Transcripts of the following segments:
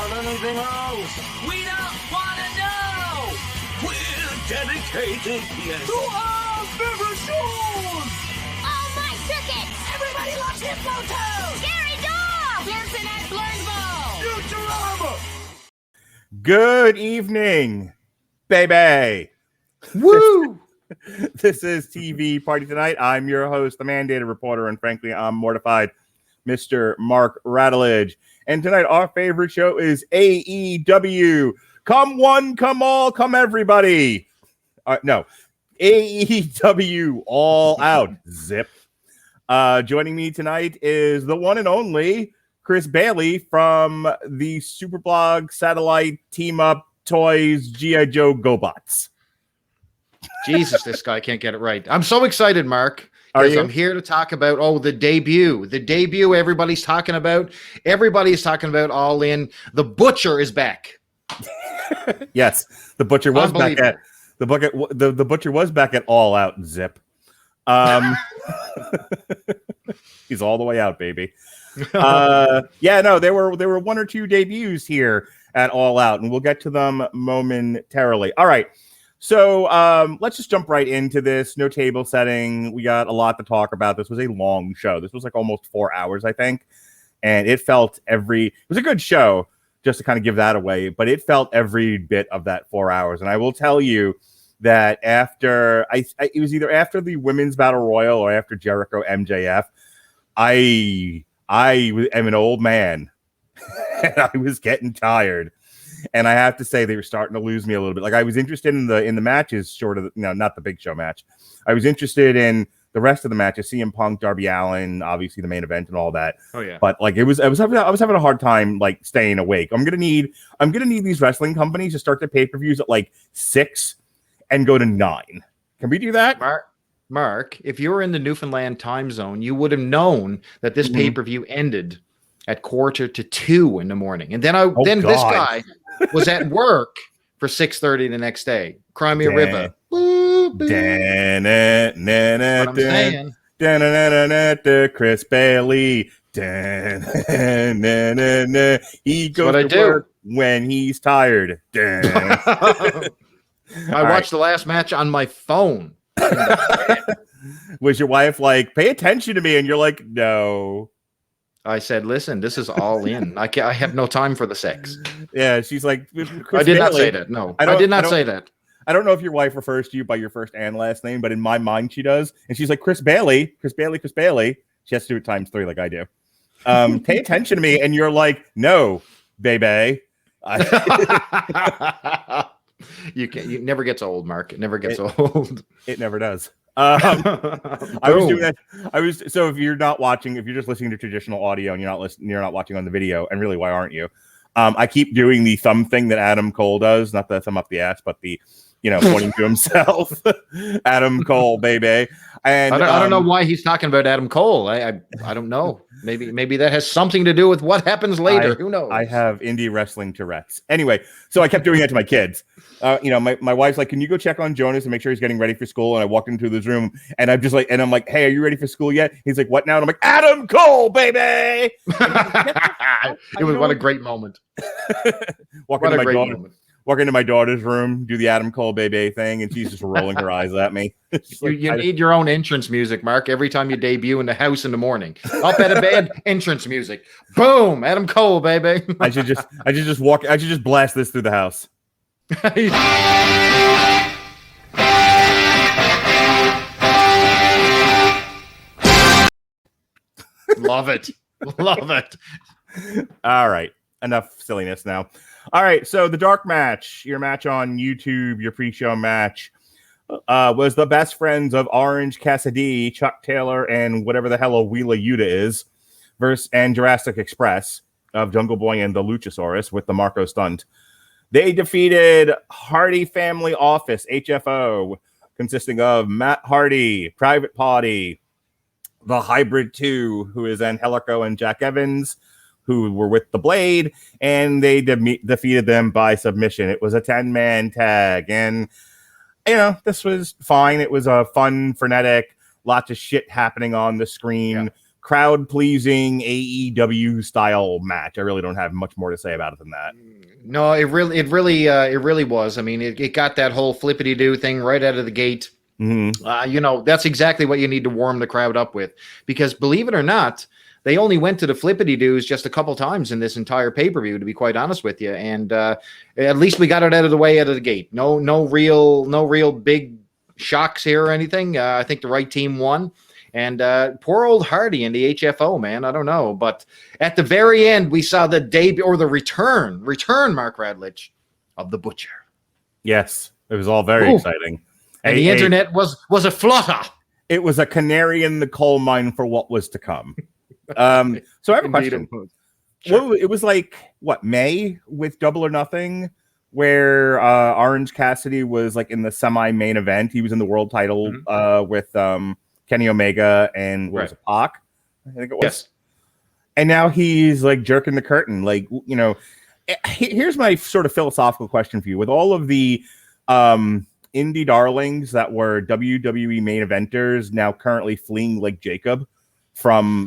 about anything else. We don't want to know. We're dedicated To our favorite shows. Oh, my tickets! Everybody loves Hippo Toes. Scary Dog! Dancing at Blurnsville. Futurama. Good evening, baby. Woo! This is TV Party Tonight. I'm your host, the mandated reporter, and frankly, I'm mortified, Mr. Mark Radulich. And tonight, our favorite show is AEW. Come one, come all, come everybody. No, AEW All Out. Zip. Joining me tonight is the one and only Chris Bailey from the Superblog Satellite Team Up Toys G.I. Joe GoBots. Jesus, this guy can't get it right. I'm so excited, Mark. Are you? I'm here to talk about, the debut. The debut everybody's talking about. Everybody's talking about All In. The Butcher is back. Yes, the Butcher was back at the Butcher was back at All Out. Zip. He's all the way out, baby. Yeah, no, there were one or two debuts here at All Out, and we'll get to them momentarily. All right. So let's just jump right into this. No table setting. We got a lot to talk about. This was a long show. This was like almost 4 hours, I think. And it was a good show, just to kind of give that away, but it felt every bit of that 4 hours. And I will tell you that after it was either after the Women's Battle Royal or after Jericho MJF, I am an old man and I was getting tired. And I have to say, they were starting to lose me a little bit. Like, I was interested in the matches, short of not the big show match. I was interested in the rest of the matches, CM Punk, Darby Allin, obviously the main event and all that. Oh yeah. But like, I was having a hard time like staying awake. I'm gonna need these wrestling companies to start the pay-per-views at like 6 and go to 9. Can we do that? Mark, if you were in the Newfoundland time zone, you would have known that this pay-per-view ended at 1:45 in the morning. And then this guy was at work for 6:30 the next day. Crimea River. Chris Bailey. He goes to work when he's tired. I watched the last match on my phone. Was your wife like, pay attention to me? And you're like, no. I said, listen, this is All In. I have no time for the sex. Yeah, she's like, I did not say that. No, I did not say that. I don't know if your wife refers to you by your first and last name, but in my mind she does. And she's like, Chris Bailey. She has to do it times 3 like I do. Pay attention to me. And you're like, no, baby. It never gets old, Mark. It never gets old. It never does. I was doing that. So if you're not watching, if you're just listening to traditional audio and you're not watching on the video, and really, why aren't you? I keep doing the thumb thing that Adam Cole does, not the thumb up the ass, but the, pointing to himself. Adam Cole, baby. And I don't know why he's talking about Adam Cole. I don't know. Maybe that has something to do with what happens later. Who knows? I have indie wrestling Tourette's. Anyway, so I kept doing that to my kids. My wife's like, can you go check on Jonas and make sure he's getting ready for school? And I walked into this room and I'm like, hey, are you ready for school yet? He's like, what now? And I'm like, Adam Cole, baby. What a great moment. Walk into my daughter's room, do the Adam Cole baby thing, and she's just rolling her eyes at me. You need your own entrance music, Mark, every time you debut in the house in the morning. Up at a bed, entrance music. Boom, Adam Cole, baby. I should just blast this through the house. Love it. All right. Enough silliness now. All right. So the dark match, your match on YouTube, your pre-show match, was the best friends of Orange Cassidy, Chuck Taylor, and whatever the hell a Wheeler Yuta is, and Jurassic Express of Jungle Boy and the Luchasaurus with the Marco stunt. They defeated Hardy Family Office, HFO, consisting of Matt Hardy, Private Party, the Hybrid 2, who is Angelico and Jack Evans, who were with the Blade, and they defeated them by submission. It was a 10-man tag, and this was fine. It was a fun, frenetic, lots of shit happening on the screen. Yeah. crowd pleasing AEW style match. I really don't have much more to say about it than that. No, it really was. I mean, it got that whole flippity do thing right out of the gate. Mm-hmm. That's exactly what you need to warm the crowd up with, because believe it or not, they only went to the flippity doos just a couple times in this entire pay-per-view, to be quite honest with you. And at least we got it out of the way out of the gate. No real big shocks here or anything. I think the right team won. And poor old Hardy in the HFO, man. I don't know. But at the very end, we saw the debut or the return, Mark Radulich, of the Butcher. Yes, it was all very exciting. And the internet was a flutter. It was a canary in the coal mine for what was to come. So I have a question. Sure. Well, it was like, what, May with Double or Nothing, where Orange Cassidy was like in the semi-main event. He was in the world title with Kenny Omega and what was it, Pac? I think it was. Yes. And now he's like jerking the curtain. Like, you know, here's my sort of philosophical question for you. With all of the indie darlings that were WWE main eventers now currently fleeing like Jacob from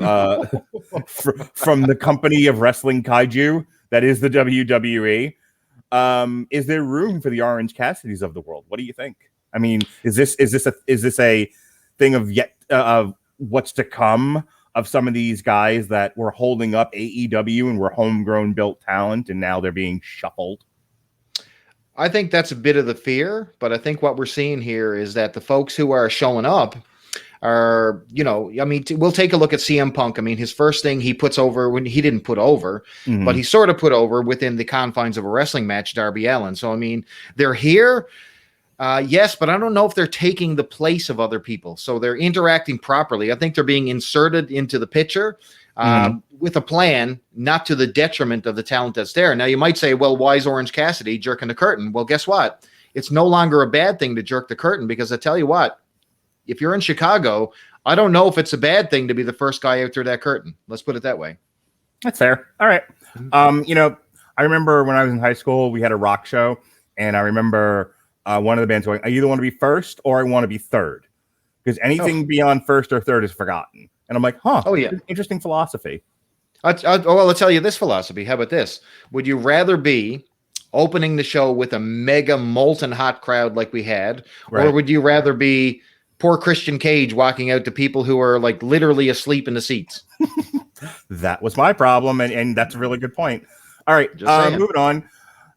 from the company of wrestling kaiju that is the WWE, is there room for the Orange Cassidys of the world? What do you think? I mean, is this a thing of yet of what's to come of some of these guys that were holding up AEW and were homegrown built talent and now they're being shuffled? I think that's a bit of the fear, but I think what we're seeing here is that the folks who are showing up are, I mean, we'll take a look at CM Punk. I mean, his first thing he puts over, when he didn't put over, but he sort of put over within the confines of a wrestling match, Darby Allin. So, I mean, they're here. Yes, but I don't know if they're taking the place of other people. So they're interacting properly. I think they're being inserted into the picture with a plan, not to the detriment of the talent that's there. Now, you might say, well, why is Orange Cassidy jerking the curtain? Well, guess what? It's no longer a bad thing to jerk the curtain, because I tell you what, if you're in Chicago, I don't know if it's a bad thing to be the first guy out through that curtain. Let's put it that way. That's fair. All right. I remember when I was in high school, we had a rock show, and I remember one of the bands going, I either want to be first or I want to be third, because anything beyond first or third is forgotten. And I'm like, oh yeah, interesting philosophy. I'll tell you this philosophy. How about this? Would you rather be opening the show with a mega molten hot crowd like we had, or would you rather be poor Christian Cage walking out to people who are like literally asleep in the seats? That was my problem, and that's a really good point. All right, moving on.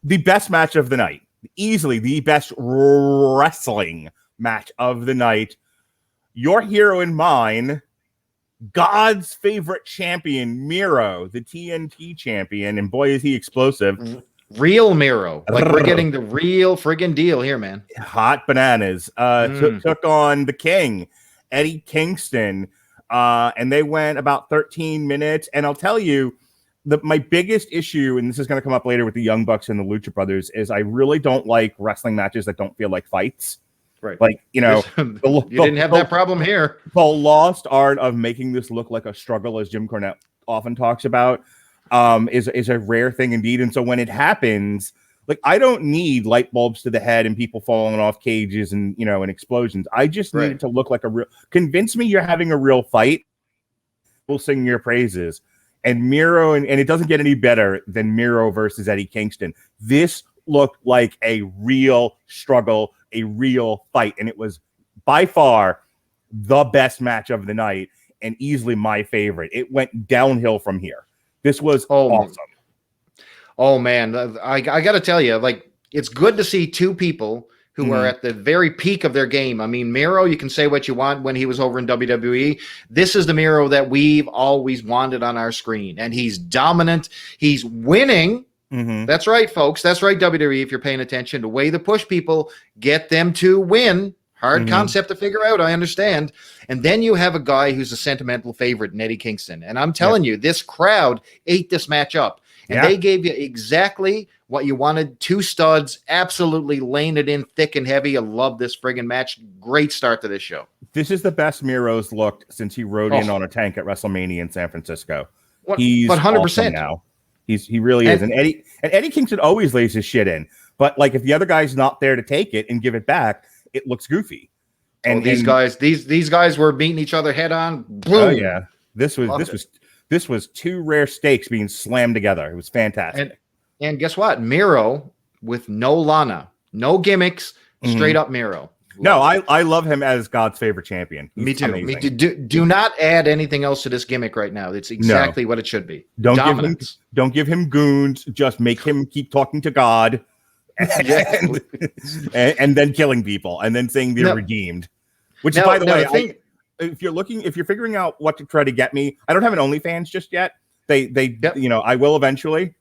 The best match of the night. Easily the best wrestling match of the night. Your hero and mine, God's favorite champion, Miro, the TNT champion, and boy, is he explosive. Real Miro. Like, we're getting the real friggin' deal here, man. Hot bananas. Took on the King, Eddie Kingston, and they went about 13 minutes. And I'll tell you, my biggest issue, and this is going to come up later with the Young Bucks and the Lucha Brothers, is I really don't like wrestling matches that don't feel like fights. Right. Like, you didn't have that problem here. The lost art of making this look like a struggle, as Jim Cornette often talks about, is a rare thing indeed. And so when it happens, like, I don't need light bulbs to the head and people falling off cages and, and explosions. I just need it to look like a real, convince me you're having a real fight. We'll sing your praises. And Miro, and it doesn't get any better than Miro versus Eddie Kingston. This looked like a real struggle, a real fight. And it was by far the best match of the night and easily my favorite. It went downhill from here. This was awesome. Oh, man. I got to tell you, like, it's good to see two people who are at the very peak of their game. I mean, Miro, you can say what you want when he was over in WWE. This is the Miro that we've always wanted on our screen. And he's dominant. He's winning. That's right, folks. That's right, WWE, if you're paying attention. The way to push people, get them to win. Hard concept to figure out, I understand. And then you have a guy who's a sentimental favorite in Eddie Kingston. And I'm telling you, this crowd ate this match up. And they gave you exactly what you wanted. Two studs, absolutely laying it in thick and heavy. I love this friggin' match. Great start to this show. This is the best Miro's looked since he rode in on a tank at WrestleMania in San Francisco. He's 100% awesome now. He really is. And Eddie Kingston always lays his shit in. But like, if the other guy's not there to take it and give it back, it looks goofy. And these guys were beating each other head on. Boom. Oh yeah. This was two rare steaks being slammed together. It was fantastic. And guess what? Miro with no Lana, no gimmicks, straight up Miro. No, I love him as God's favorite champion. He's me too. amazing. Me too. Do not add anything else to this gimmick right now. It's exactly what it should be. Don't give him goons. Just make him keep talking to God, and then killing people, and then saying they're redeemed. Which, by the way, if you're figuring out what to try to get me, I don't have an OnlyFans just yet. I will eventually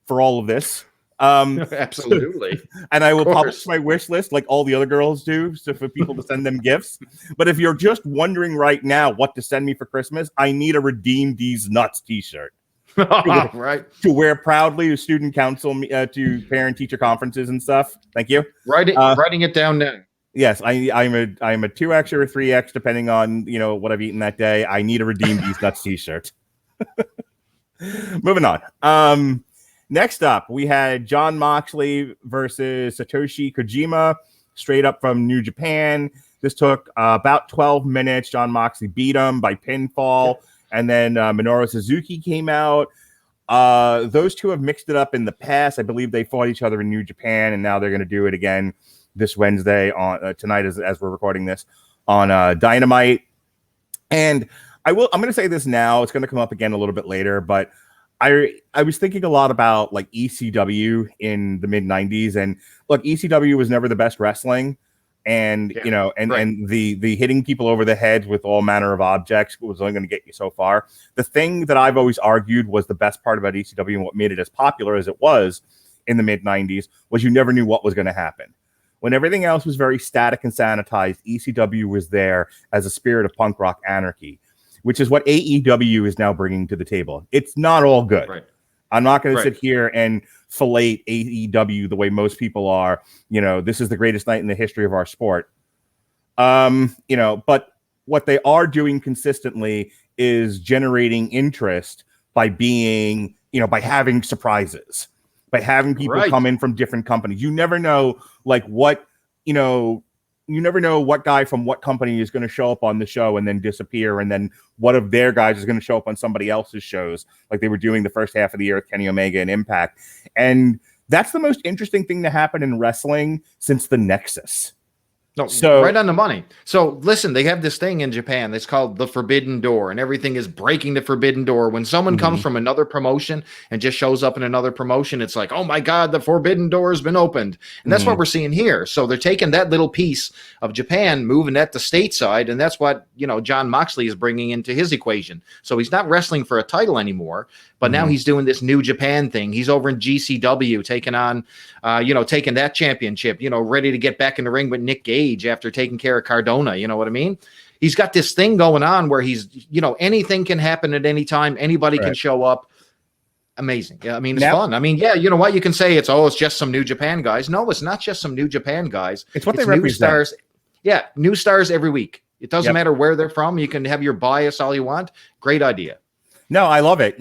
for all of this. Absolutely. And I will publish my wish list like all the other girls do, so for people to send them gifts. But if you're just wondering right now what to send me for Christmas, I need a Redeem These Nuts t-shirt. Right. To wear proudly to student council, to parent teacher conferences and stuff. Thank you. Writing it down now. Yes, I'm a 2X or a 3X depending on what I've eaten that day. I need a Redeem These Nuts t-shirt. Moving on. Next up, we had Jon Moxley versus Satoshi Kojima, straight up from New Japan. This took about 12 minutes. Jon Moxley beat him by pinfall, and then Minoru Suzuki came out. Those two have mixed it up in the past. I believe they fought each other in New Japan, and now they're going to do it again this Wednesday on tonight as we're recording this on Dynamite. And I'm going to say this now. It's going to come up again a little bit later, but I was thinking a lot about like ECW in the mid 90s, and look, ECW was never the best wrestling, and the hitting people over the head with all manner of objects was only going to get you so far. The thing that I've always argued was the best part about ECW and what made it as popular as it was in the mid 90s was you never knew what was going to happen. When everything else was very static and sanitized, ECW was there as a spirit of punk rock anarchy, which is what AEW is now bringing to the table. It's not all good. Right. I'm not going to sit here and fillet AEW the way most people are. This is the greatest night in the history of our sport. But what they are doing consistently is generating interest by being, by having surprises, by having people come in from different companies. You never know, you never know what guy from what company is going to show up on the show and then disappear, and then what of their guys is going to show up on somebody else's shows, like they were doing the first half of the year with Kenny Omega and Impact. And that's the most interesting thing to happen in wrestling since the Nexus. No, so right on the money. So listen, they have this thing in Japan that's called the Forbidden Door, and everything is breaking the Forbidden Door. When someone comes from another promotion and just shows up in another promotion, it's like, oh my God, the Forbidden Door has been opened. And that's what we're seeing here. So they're taking that little piece of Japan, moving that to stateside, and that's what, Jon Moxley is bringing into his equation. So he's not wrestling for a title anymore, but now he's doing this New Japan thing. He's over in GCW taking on, taking that championship, ready to get back in the ring with Nick Gage after taking care of Cardona. You know what I mean? He's got this thing going on where he's, anything can happen at any time. Anybody can show up. Amazing. Yeah, I mean, it's fun. I mean, you know what? You can say it's just some New Japan guys. No, it's not just some New Japan guys. It's what they represent. New stars. Yeah, new stars every week. It doesn't matter where they're from. You can have your bias all you want. Great idea. No, I love it.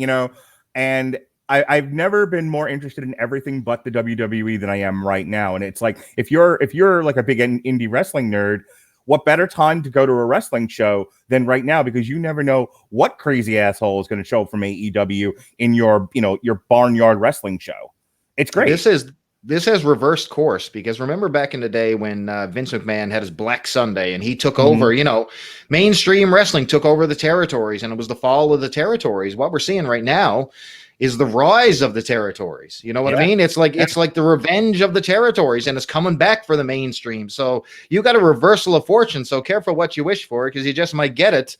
And I've never been more interested in everything but the WWE than I am right now. And it's like, if you're like a big indie wrestling nerd, what better time to go to a wrestling show than right now? Because you never know what crazy asshole is going to show up from AEW in your barnyard wrestling show. It's great. This has reversed course, because remember back in the day when Vince McMahon had his Black Sunday and he took over, mainstream wrestling took over the territories, and it was the fall of the territories. What we're seeing right now is the rise of the territories. You know what I mean? It's like the revenge of the territories, and it's coming back for the mainstream. So you got a reversal of fortune. So careful what you wish for, because you just might get it.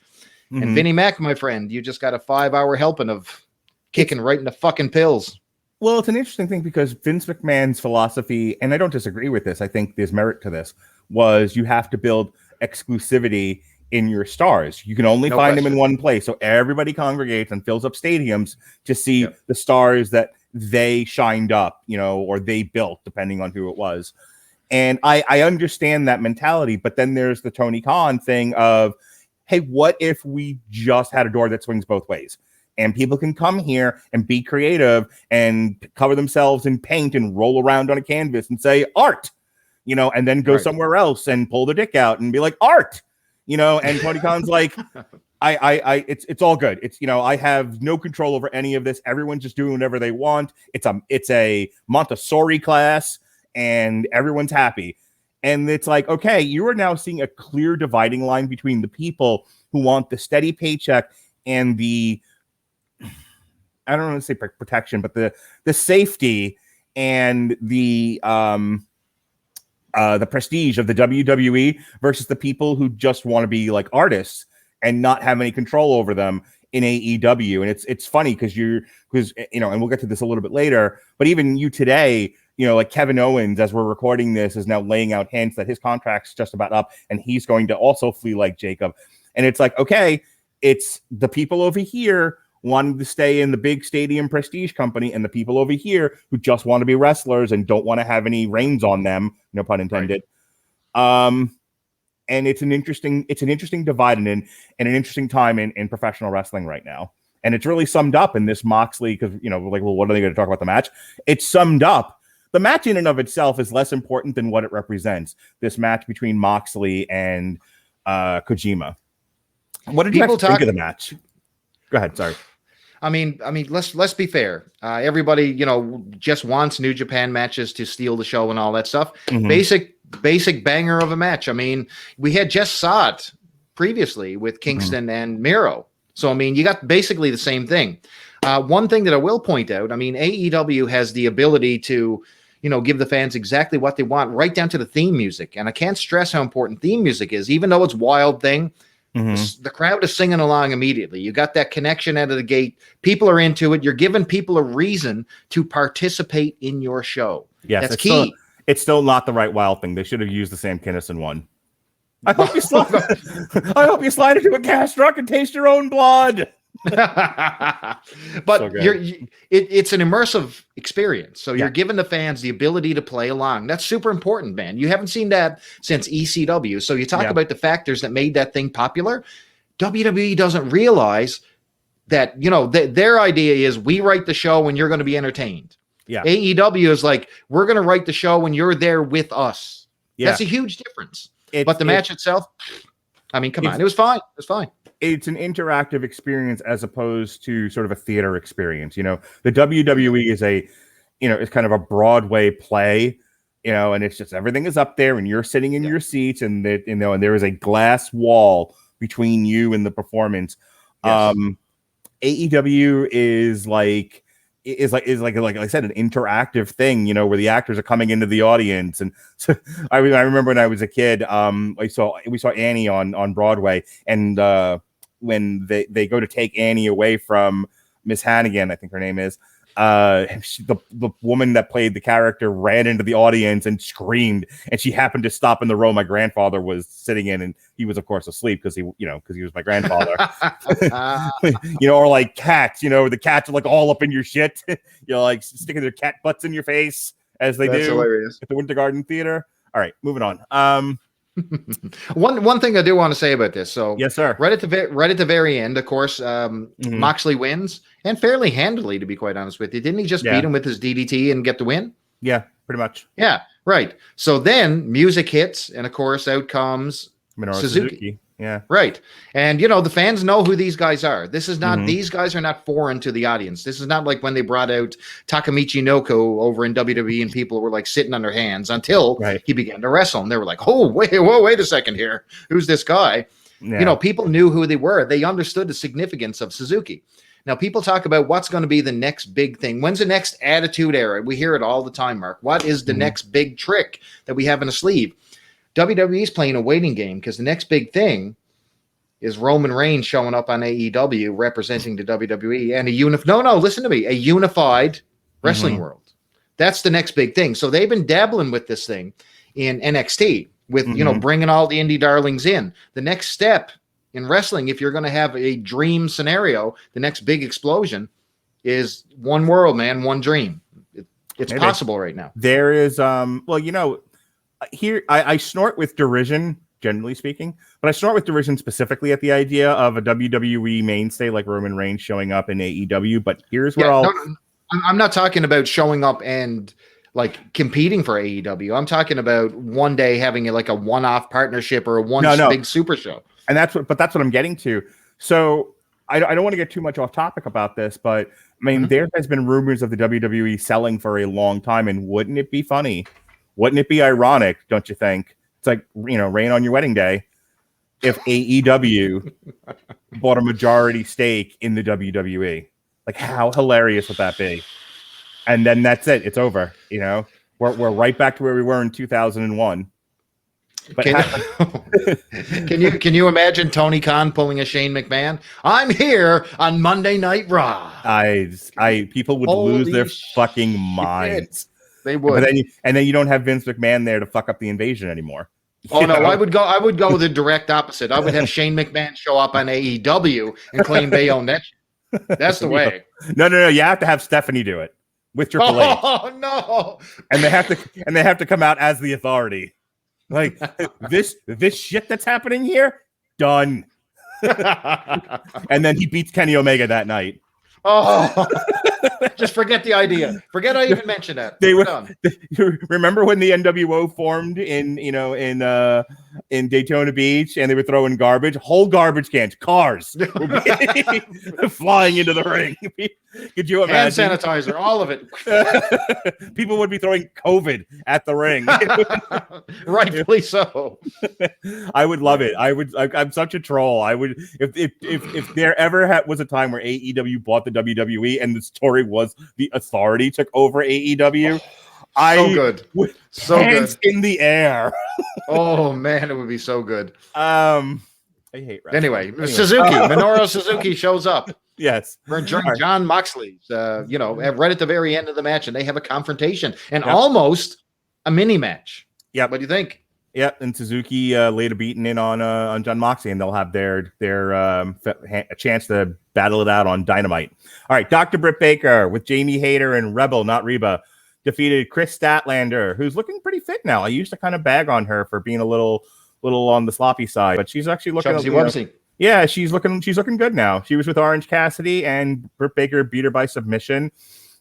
And Vinnie Mac, my friend, you just got a 5-hour helping of kicking right in the fucking pills. Well, it's an interesting thing because Vince McMahon's philosophy, and I don't disagree with this, I think there's merit to this, was you have to build exclusivity in your stars. You can only find them in one place. So everybody congregates and fills up stadiums to see the stars that they shined up, or they built, depending on who it was. And I understand that mentality, but then there's the Tony Khan thing of, hey, what if we just had a door that swings both ways? And people can come here and be creative and cover themselves in paint and roll around on a canvas and say art, and then go somewhere else and pull the dick out and be like art, and Tony Khan's like, it's all good. It's, you know, I have no control over any of this. Everyone's just doing whatever they want. It's a Montessori class, and everyone's happy. And it's like, okay, you are now seeing a clear dividing line between the people who want the steady paycheck and the, I don't want to say protection, but the safety and the prestige of the WWE versus the people who just want to be like artists and not have any control over them in AEW. And it's funny because you know, and we'll get to this a little bit later, but even you today, you know, like Kevin Owens, as we're recording this, is now laying out hints that his contract's just about up and he's going to also flee like Jacob. And it's like, okay, it's the people over here wanting to stay in the big stadium prestige company and the people over here who just want to be wrestlers and don't want to have any reins on them, no pun intended. Right. And it's an interesting divide and an interesting time in professional wrestling right now. And it's really summed up in this Moxley, because, you know, like, well, what are they going to talk about the match? It's summed up. The match in and of itself is less important than what it represents. This match between Moxley and Kojima. What did you think of the match? Go ahead. Sorry. I mean, let's be fair. Everybody, you know, just wants New Japan matches to steal the show and all that stuff. Mm-hmm. Basic banger of a match. I mean, we had just saw it previously with Kingston and Miro. So, I mean, you got basically the same thing. One thing that I will point out, I mean, AEW has the ability to, you know, give the fans exactly what they want, right down to the theme music. And I can't stress how important theme music is, even though it's Wild Thing. Mm-hmm. The crowd is singing along immediately. You got that connection out of the gate. People are into it. You're giving people a reason to participate in your show. Yes, that's key. It's still not the right Wild Thing. They should have used the Sam Kinison one. I hope you slide into a gas truck and taste your own blood. But so it's an immersive experience. So you're giving the fans the ability to play along. That's super important, man. You haven't seen that since ECW. So you talk about the factors that made that thing popular. WWE doesn't realize that, you know, their idea is we write the show and you're going to be entertained. Yeah. AEW is like, we're going to write the show when you're there with us. Yeah. That's a huge difference. But the match itself, I mean, come on, it was fine. It was fine. It's an interactive experience as opposed to sort of a theater experience. You know, the WWE is it's kind of a Broadway play, you know, and it's just everything is up there and you're sitting in your seats and that, you know, and there is a glass wall between you and the performance. Yes. AEW is like I said, an interactive thing, you know, where the actors are coming into the audience. And so I remember when I was a kid, we saw Annie on Broadway, and when they go to take Annie away from Miss Hannigan, I think her name is, the woman that played the character ran into the audience and screamed, and she happened to stop in the row my grandfather was sitting in, and he was of course asleep because he was my grandfather. You know, or like cats, you know, the cats are like all up in your shit, you know, like sticking their cat butts in your face as they do hilarious. At the Winter Garden Theater. All right, moving on. One thing I do want to say about this. So yes, sir. Right at the very end, of course, Moxley wins, and fairly handily, to be quite honest with you. Didn't he just beat him with his DDT and get the win? Yeah, pretty much. Yeah, right. So then music hits, and of course, out comes Minoru Suzuki. Yeah, right. And you know, the fans know who these guys are. This is not; these guys are not foreign to the audience. This is not like when they brought out Takamichi Noko over in WWE, and people were like sitting on their hands until he began to wrestle, and they were like, "Oh, wait a second here, who's this guy?" Yeah. You know, people knew who they were. They understood the significance of Suzuki. Now, people talk about what's going to be the next big thing. When's the next Attitude Era? We hear it all the time, Mark. What is the next big trick that we have in a sleeve? WWE is playing a waiting game because the next big thing is Roman Reigns showing up on AEW representing the WWE and a unified wrestling world. That's the next big thing. So they've been dabbling with this thing in NXT with, you know, bringing all the indie darlings in. The next step in wrestling, if you're going to have a dream scenario, the next big explosion is one world, man, one dream. It's possible right now. There is, well, you know, here I snort with derision, generally speaking, but I snort with derision specifically at the idea of a WWE mainstay like Roman Reigns showing up in AEW. But here's where I'm not talking about showing up and like competing for AEW. I'm talking about one day having like a one-off partnership or big super show. And that's what I'm getting to. So I don't want to get too much off topic about this, but I mean, there has been rumors of the WWE selling for a long time, and wouldn't it be funny? Wouldn't it be ironic? Don't you think? It's like, rain on your wedding day. If AEW bought a majority stake in the WWE, like how hilarious would that be? And then that's it. It's over. We're right back to where we were in 2001. But can you imagine Tony Khan pulling a Shane McMahon? I'm here on Monday Night Raw. People would lose their fucking minds. They would. But then you don't have Vince McMahon there to fuck up the invasion anymore. Oh no, I would go the direct opposite. I would have Shane McMahon show up on AEW and claim they own that shit. That's the way. No. You have to have Stephanie do it with Triple H. Oh no! And they have to come out as the Authority. Like this shit that's happening here, done. And then he beats Kenny Omega that night. Oh, just forget the idea. Forget I even mentioned that. Remember when the NWO formed in Daytona Beach and they were throwing whole garbage cans, cars flying into the ring. Could you imagine? Hand sanitizer, all of it. People would be throwing COVID at the ring. Rightfully so. I would love it. I'm such a troll. I would if there ever was a time where AEW bought the WWE and the story was the Authority took over AEW. So hands good in the air. Oh man, it would be so good. I hate wrestling. Anyway, Minoru Suzuki shows up. Yes, John Moxley's. Right at the very end of the match, and they have a confrontation and almost a mini match. Yeah, what do you think? Yeah, and Suzuki laid a beating in on John Moxley, and they'll have their a chance to battle it out on Dynamite. All right, Dr. Britt Baker with Jamie Hayter and Rebel, not Reba, defeated Chris Statlander, who's looking pretty fit now. I used to kind of bag on her for being a little on the sloppy side, but she's actually looking. Yeah, she's looking good now. She was with Orange Cassidy, and Britt Baker beat her by submission.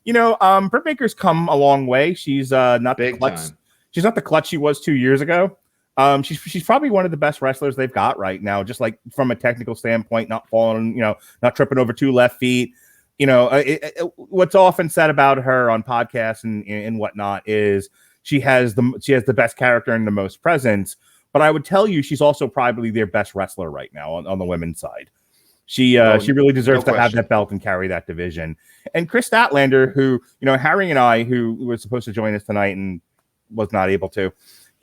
Britt Baker's come a long way. She's not big clutch. Time. She's not the clutch she was 2 years ago. She's probably one of the best wrestlers they've got right now, just like from a technical standpoint, not falling, not tripping over 2 left feet. What's often said about her on podcasts and whatnot is she has the best character and the most presence. But I would tell you she's also probably their best wrestler right now on the women's side. She really deserves to have that belt and carry that division. And Chris Statlander, who, Harry and I, who was supposed to join us tonight and was not able to,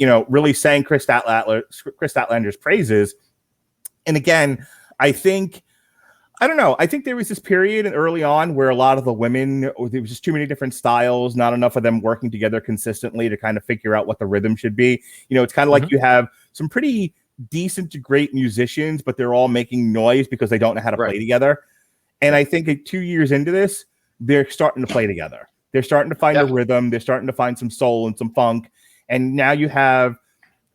really sang Chris Statlander's praises. And again, I think there was this period early on where a lot of the women, there was just too many different styles, not enough of them working together consistently to kind of figure out what the rhythm should be. It's kind of like you have some pretty decent to great musicians, but they're all making noise because they don't know how to play together. And I think 2 years into this, they're starting to play together. They're starting to find a rhythm. They're starting to find some soul and some funk. And now you have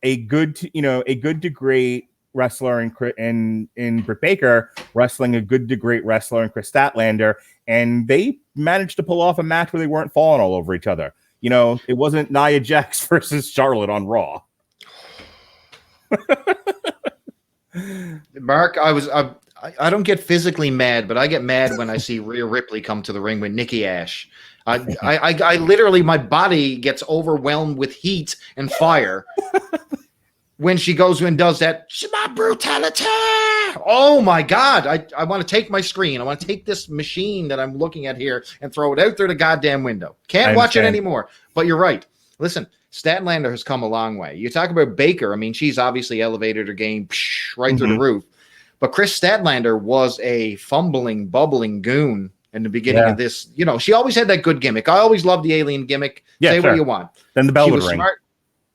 a good to great wrestler in Britt Baker wrestling a good to great wrestler in Chris Statlander, and they managed to pull off a match where they weren't falling all over each other. It wasn't Nia Jax versus Charlotte on Raw. Mark, I don't get physically mad, but I get mad when I see Rhea Ripley come to the ring with Nikki Ash. I literally, my body gets overwhelmed with heat and fire when she goes and does that. My brutality. Oh my God. I want to take my screen. I want to take this machine that I'm looking at here and throw it out through the goddamn window. Can't watch it anymore. But you're right. Listen, Statlander has come a long way. You talk about Baker. I mean, she's obviously elevated her game right through the roof. But Chris Statlander was a fumbling, bubbling goon in the beginning of this. She always had that good gimmick. I always loved the alien gimmick. Say what you want. Then the bell would ring.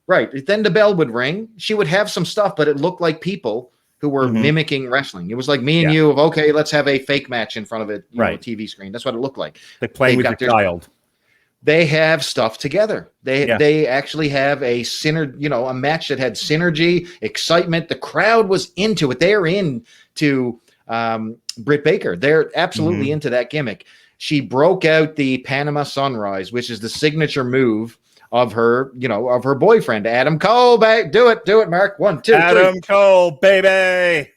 Right. Then the bell would ring. She would have some stuff, but it looked like people who were mimicking wrestling. It was like me and you of, okay, let's have a fake match in front of a TV screen. That's what it looked like. Like playing with your child. They have stuff together. They actually have a a match that had synergy, excitement. The crowd was into it. They're into Britt Baker. They're absolutely into that gimmick. She broke out the Panama Sunrise, which is the signature move of her boyfriend, Adam Cole. Do it, Mark. 1, 2, 3. Adam Cole, baby.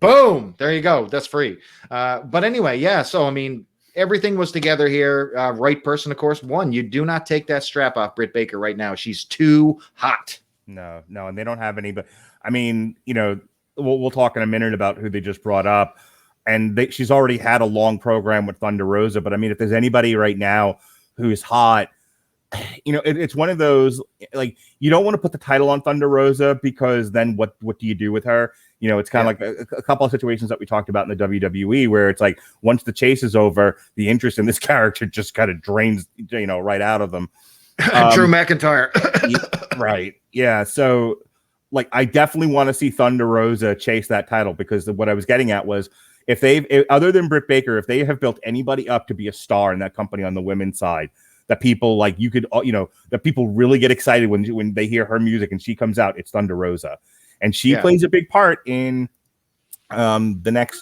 Boom. There you go. That's free. But anyway, yeah. So, I mean, everything was together here. Right person, of course, won. You do not take that strap off Britt Baker right now. She's too hot. No, and they don't have any. But I mean, we'll talk in a minute about who they just brought up, and she's already had a long program with Thunder Rosa. But I mean, if there's anybody right now who's hot, it's one of those, like, you don't want to put the title on Thunder Rosa, because then what do you do with her? It's kind of like a couple of situations that we talked about in the WWE, where it's like, once the chase is over, the interest in this character just kind of drains, right out of them. Drew McIntyre. Right. Yeah. So, like, I definitely want to see Thunder Rosa chase that title, because what I was getting at was, other than Britt Baker, if they have built anybody up to be a star in that company on the women's side, that people like, that people really get excited when they hear her music and she comes out, it's Thunder Rosa. And she plays a big part in the next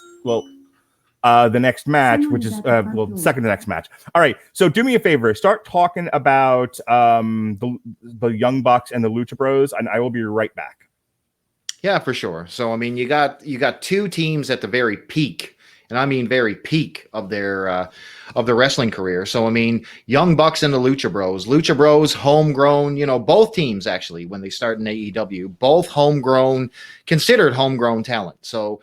match, which is second to next match. All right, so do me a favor, start talking about the Young Bucks and the Lucha Bros, and I will be right back. Yeah, for sure. So I mean, you got two teams at the very peak, and I mean very peak of their wrestling career. So I mean, Young Bucks and the Lucha Bros. Lucha Bros, homegrown. Both teams actually, when they start in AEW, both homegrown, considered homegrown talent. So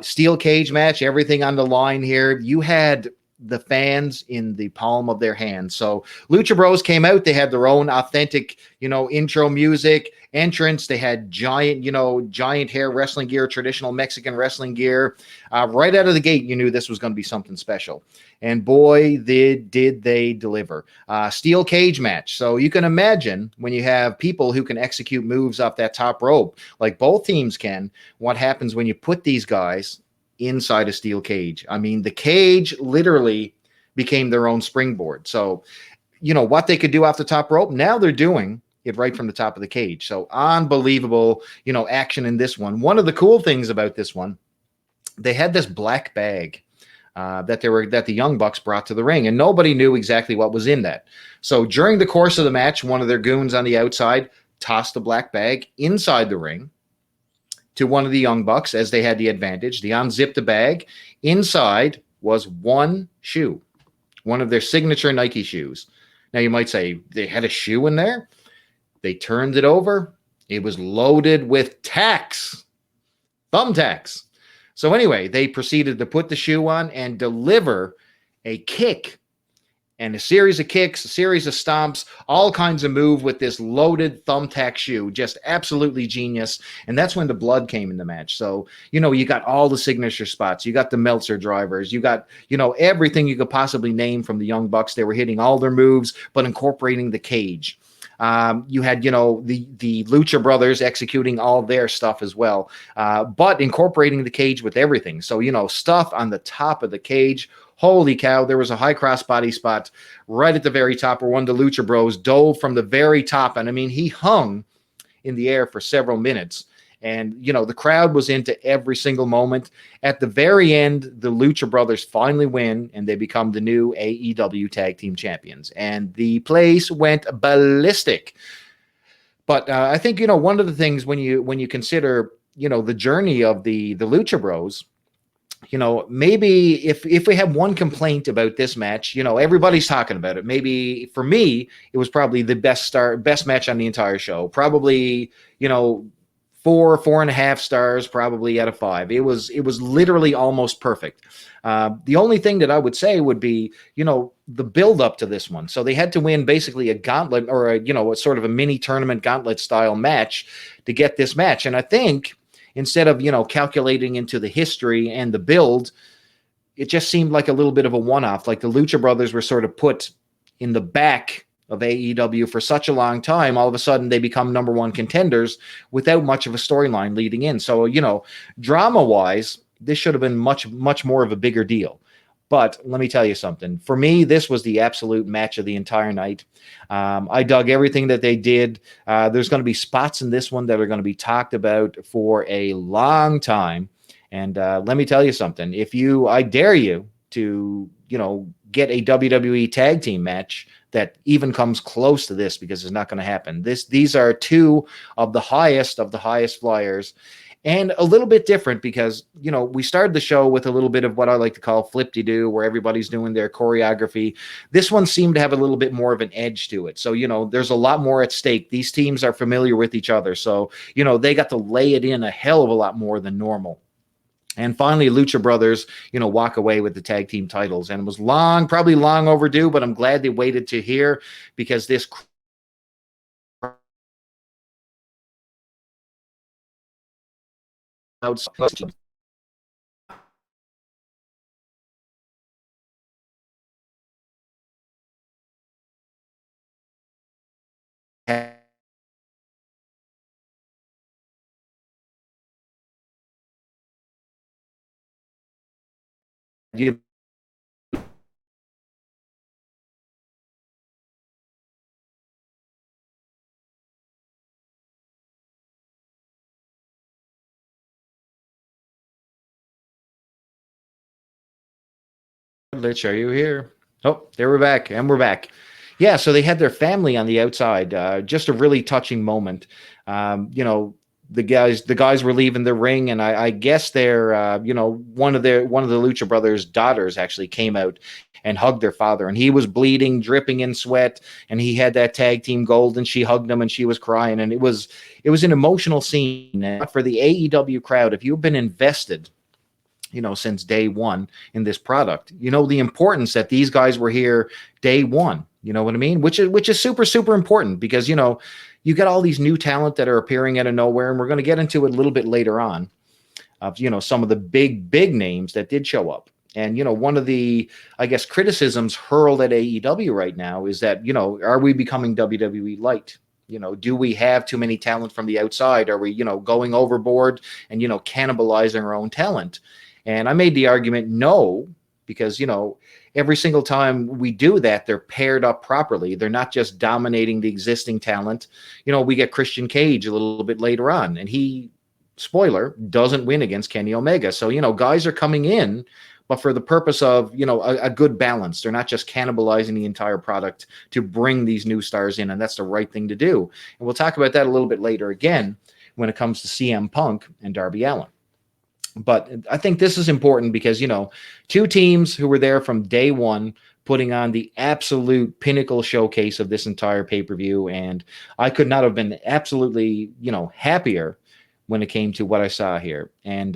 steel cage match, everything on the line here. You had the fans in the palm of their hands. So Lucha Bros came out. They had their own authentic, intro music, entrance. They had giant hair wrestling gear, traditional Mexican wrestling gear. Right out of the gate, you knew this was going to be something special. And boy, did they deliver. Steel cage match. So you can imagine, when you have people who can execute moves off that top rope, like both teams can, what happens when you put these guys inside a steel cage. I mean, the cage literally became their own springboard. So, what they could do off the top rope, now they're doing it right from the top of the cage. So unbelievable, action in this one. One of the cool things about this one, they had this black bag that the Young Bucks brought to the ring, and nobody knew exactly what was in that. So during the course of the match, one of their goons on the outside tossed the black bag inside the ring to one of the Young Bucks, as they had the advantage. They unzipped the bag. Inside was one shoe, one of their signature Nike shoes. Now you might say, they had a shoe in there? They turned it over. It was loaded with tacks, thumbtacks. So anyway, they proceeded to put the shoe on and deliver a kick, and a series of kicks, a series of stomps, all kinds of move with this loaded thumbtack shoe. Just absolutely genius. And that's when the blood came in the match. So, you got all the signature spots. You got the Meltzer drivers. You got, everything you could possibly name from the Young Bucks. They were hitting all their moves, but incorporating the cage. You had, the Lucha Brothers executing all their stuff as well, but incorporating the cage with everything. So, stuff on the top of the cage. Holy cow, there was a high crossbody spot right at the very top where one of the Lucha Bros dove from the very top. And I mean, he hung in the air for several minutes. And, the crowd was into every single moment. At the very end, the Lucha Brothers finally win, and they become the new AEW Tag Team Champions. And the place went ballistic. But I think, one of the things when you consider, the journey of the Lucha Bros, maybe if we have one complaint about this match, everybody's talking about it. Maybe for me, it was probably the best match on the entire show. Probably, 4.5 stars, probably out of 5. It was literally almost perfect. The only thing that I would say would be, the build up to this one. So they had to win basically a gauntlet, or a sort of a mini tournament gauntlet style match to get this match. And I think, instead of, calculating into the history and the build, it just seemed like a little bit of a one-off. Like the Lucha Brothers were sort of put in the back of AEW for such a long time. All of a sudden, they become number one contenders without much of a storyline leading in. So, drama-wise, this should have been much, much more of a bigger deal. But let me tell you something. For me, this was the absolute match of the entire night. I dug everything that they did. There's going to be spots in this one that are going to be talked about for a long time. And let me tell you something. I dare you to, get a WWE tag team match that even comes close to this, because it's not going to happen. These are two of the highest flyers. And a little bit different because, we started the show with a little bit of what I like to call flip-de-doo, where everybody's doing their choreography. This one seemed to have a little bit more of an edge to it. So, there's a lot more at stake. These teams are familiar with each other. So, they got to lay it in a hell of a lot more than normal. And finally, Lucha Brothers, walk away with the tag team titles. And it was probably long overdue, but I'm glad they waited to here because this you Lich, are you here? Oh, there we're back, and we're back. Yeah, so they had their family on the outside. Just a really touching moment. The guys were leaving the ring, and I guess their one of the Lucha Brothers' daughters actually came out and hugged their father, and he was bleeding, dripping in sweat, and he had that tag team gold, and she hugged him, and she was crying, and it was an emotional scene. And for the AEW crowd, if you've been invested since day one in this product, the importance that these guys were here day one, you know what I mean? Which is super, super important because, you got all these new talent that are appearing out of nowhere. And we're going to get into it a little bit later on of, some of the big names that did show up. And, one of the, I guess, criticisms hurled at AEW right now is that, are we becoming WWE light? Do we have too many talent from the outside? Are we, going overboard and, cannibalizing our own talent? And I made the argument, no, because, every single time we do that, they're paired up properly. They're not just dominating the existing talent. We get Christian Cage a little bit later on, and he, spoiler, doesn't win against Kenny Omega. So, guys are coming in, but for the purpose of, a good balance. They're not just cannibalizing the entire product to bring these new stars in, and that's the right thing to do. And we'll talk about that a little bit later again when it comes to CM Punk and Darby Allin. But I think this is important because, two teams who were there from day one, putting on the absolute pinnacle showcase of this entire pay-per-view. And I could not have been absolutely, happier when it came to what I saw here. And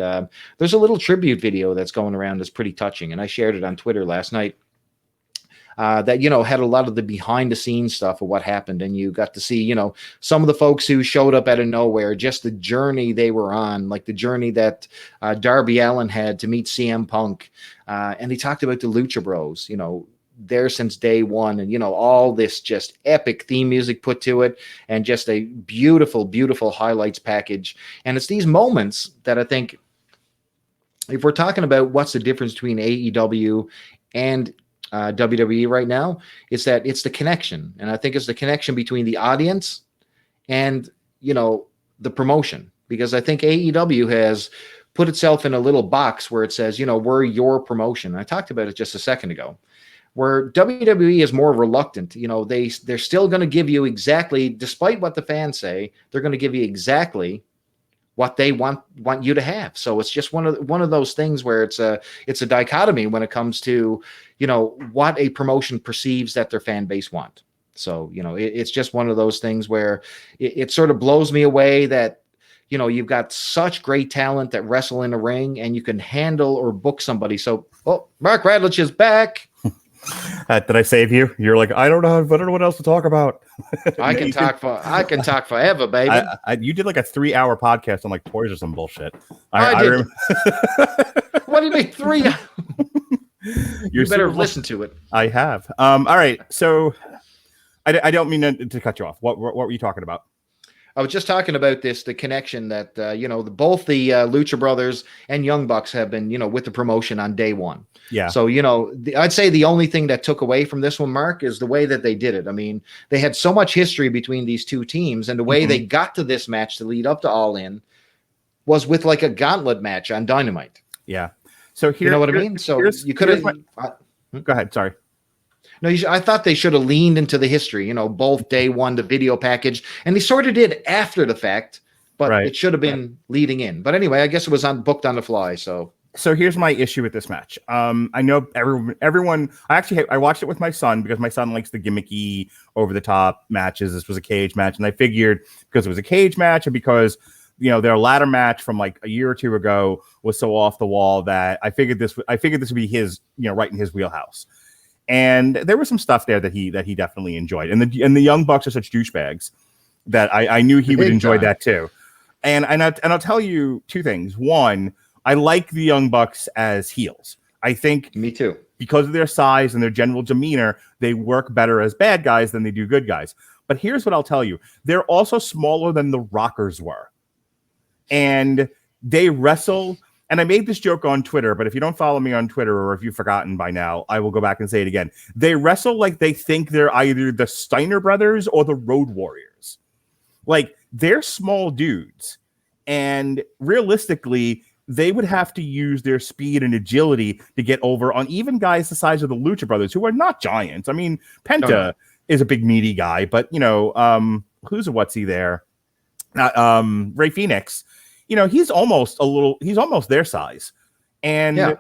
there's a little tribute video that's going around that's pretty touching. And I shared it on Twitter last night. That, had a lot of the behind the scenes stuff of what happened. And you got to see, some of the folks who showed up out of nowhere, just the journey they were on, like the journey that Darby Allin had to meet CM Punk. And they talked about the Lucha Bros, there since day one. And, all this just epic theme music put to it and just a beautiful, beautiful highlights package. And it's these moments that I think if we're talking about what's the difference between AEW and WWE right now, it's the connection. And I think it's the connection between the audience and, the promotion, because I think AEW has put itself in a little box where it says, we're your promotion. I talked about it just a second ago, where WWE is more reluctant. They're still going to give you exactly, despite what the fans say, they're going to give you exactly what they want you to have. So it's just one of those things where it's a dichotomy when it comes to, what a promotion perceives that their fan base want. So, it's just one of those things where it sort of blows me away that, you've got such great talent that wrestle in a ring and you can handle or book somebody. So, Mark Radulich is back. Did I save you? You're like, I don't know what else to talk about. I can talk forever, baby. You did like a 3-hour podcast on like toys or some bullshit. I did. What do you mean 3? You better listen to it. I have. All right. So I don't mean to cut you off. What were you talking about? I was just talking about the connection that, both the Lucha Brothers and Young Bucks have been, with the promotion on day one. Yeah. So, I'd say the only thing that took away from this one, Mark, is the way that they did it. I mean, they had so much history between these two teams, and the way they got to this match to lead up to All In was with like a gauntlet match on Dynamite. Yeah. So here, you know what I mean? So you could have. Go ahead. Sorry. No, I thought they should have leaned into the history, both day one, the video package, and they sort of did after the fact, but Right. it should have been leading in. But anyway, I guess it was booked on the fly. So here's my issue with this match. I know everyone. I watched it with my son because my son likes the gimmicky, over the top matches. This was a cage match, and I figured because it was a cage match and because their ladder match from like a year or two ago was so off the wall that I figured this would be his, right in his wheelhouse. And there was some stuff there that he definitely enjoyed. And the Young Bucks are such douchebags that I knew he would enjoy that too. And I'll tell you two things. One, I like the Young Bucks as heels. I think me too. Because of their size and their general demeanor, they work better as bad guys than they do good guys. But here's what I'll tell you. They're also smaller than the Rockers were. And they wrestle. And I made this joke on Twitter, but if you don't follow me on Twitter or if you've forgotten by now, I will go back and say it again. They wrestle like they think they're either the Steiner Brothers or the Road Warriors. Like, they're small dudes. And realistically, they would have to use their speed and agility to get over on even guys the size of the Lucha Brothers, who are not giants. I mean, Penta is a big meaty guy, but what's he there? Ray Phoenix, he's almost their size. And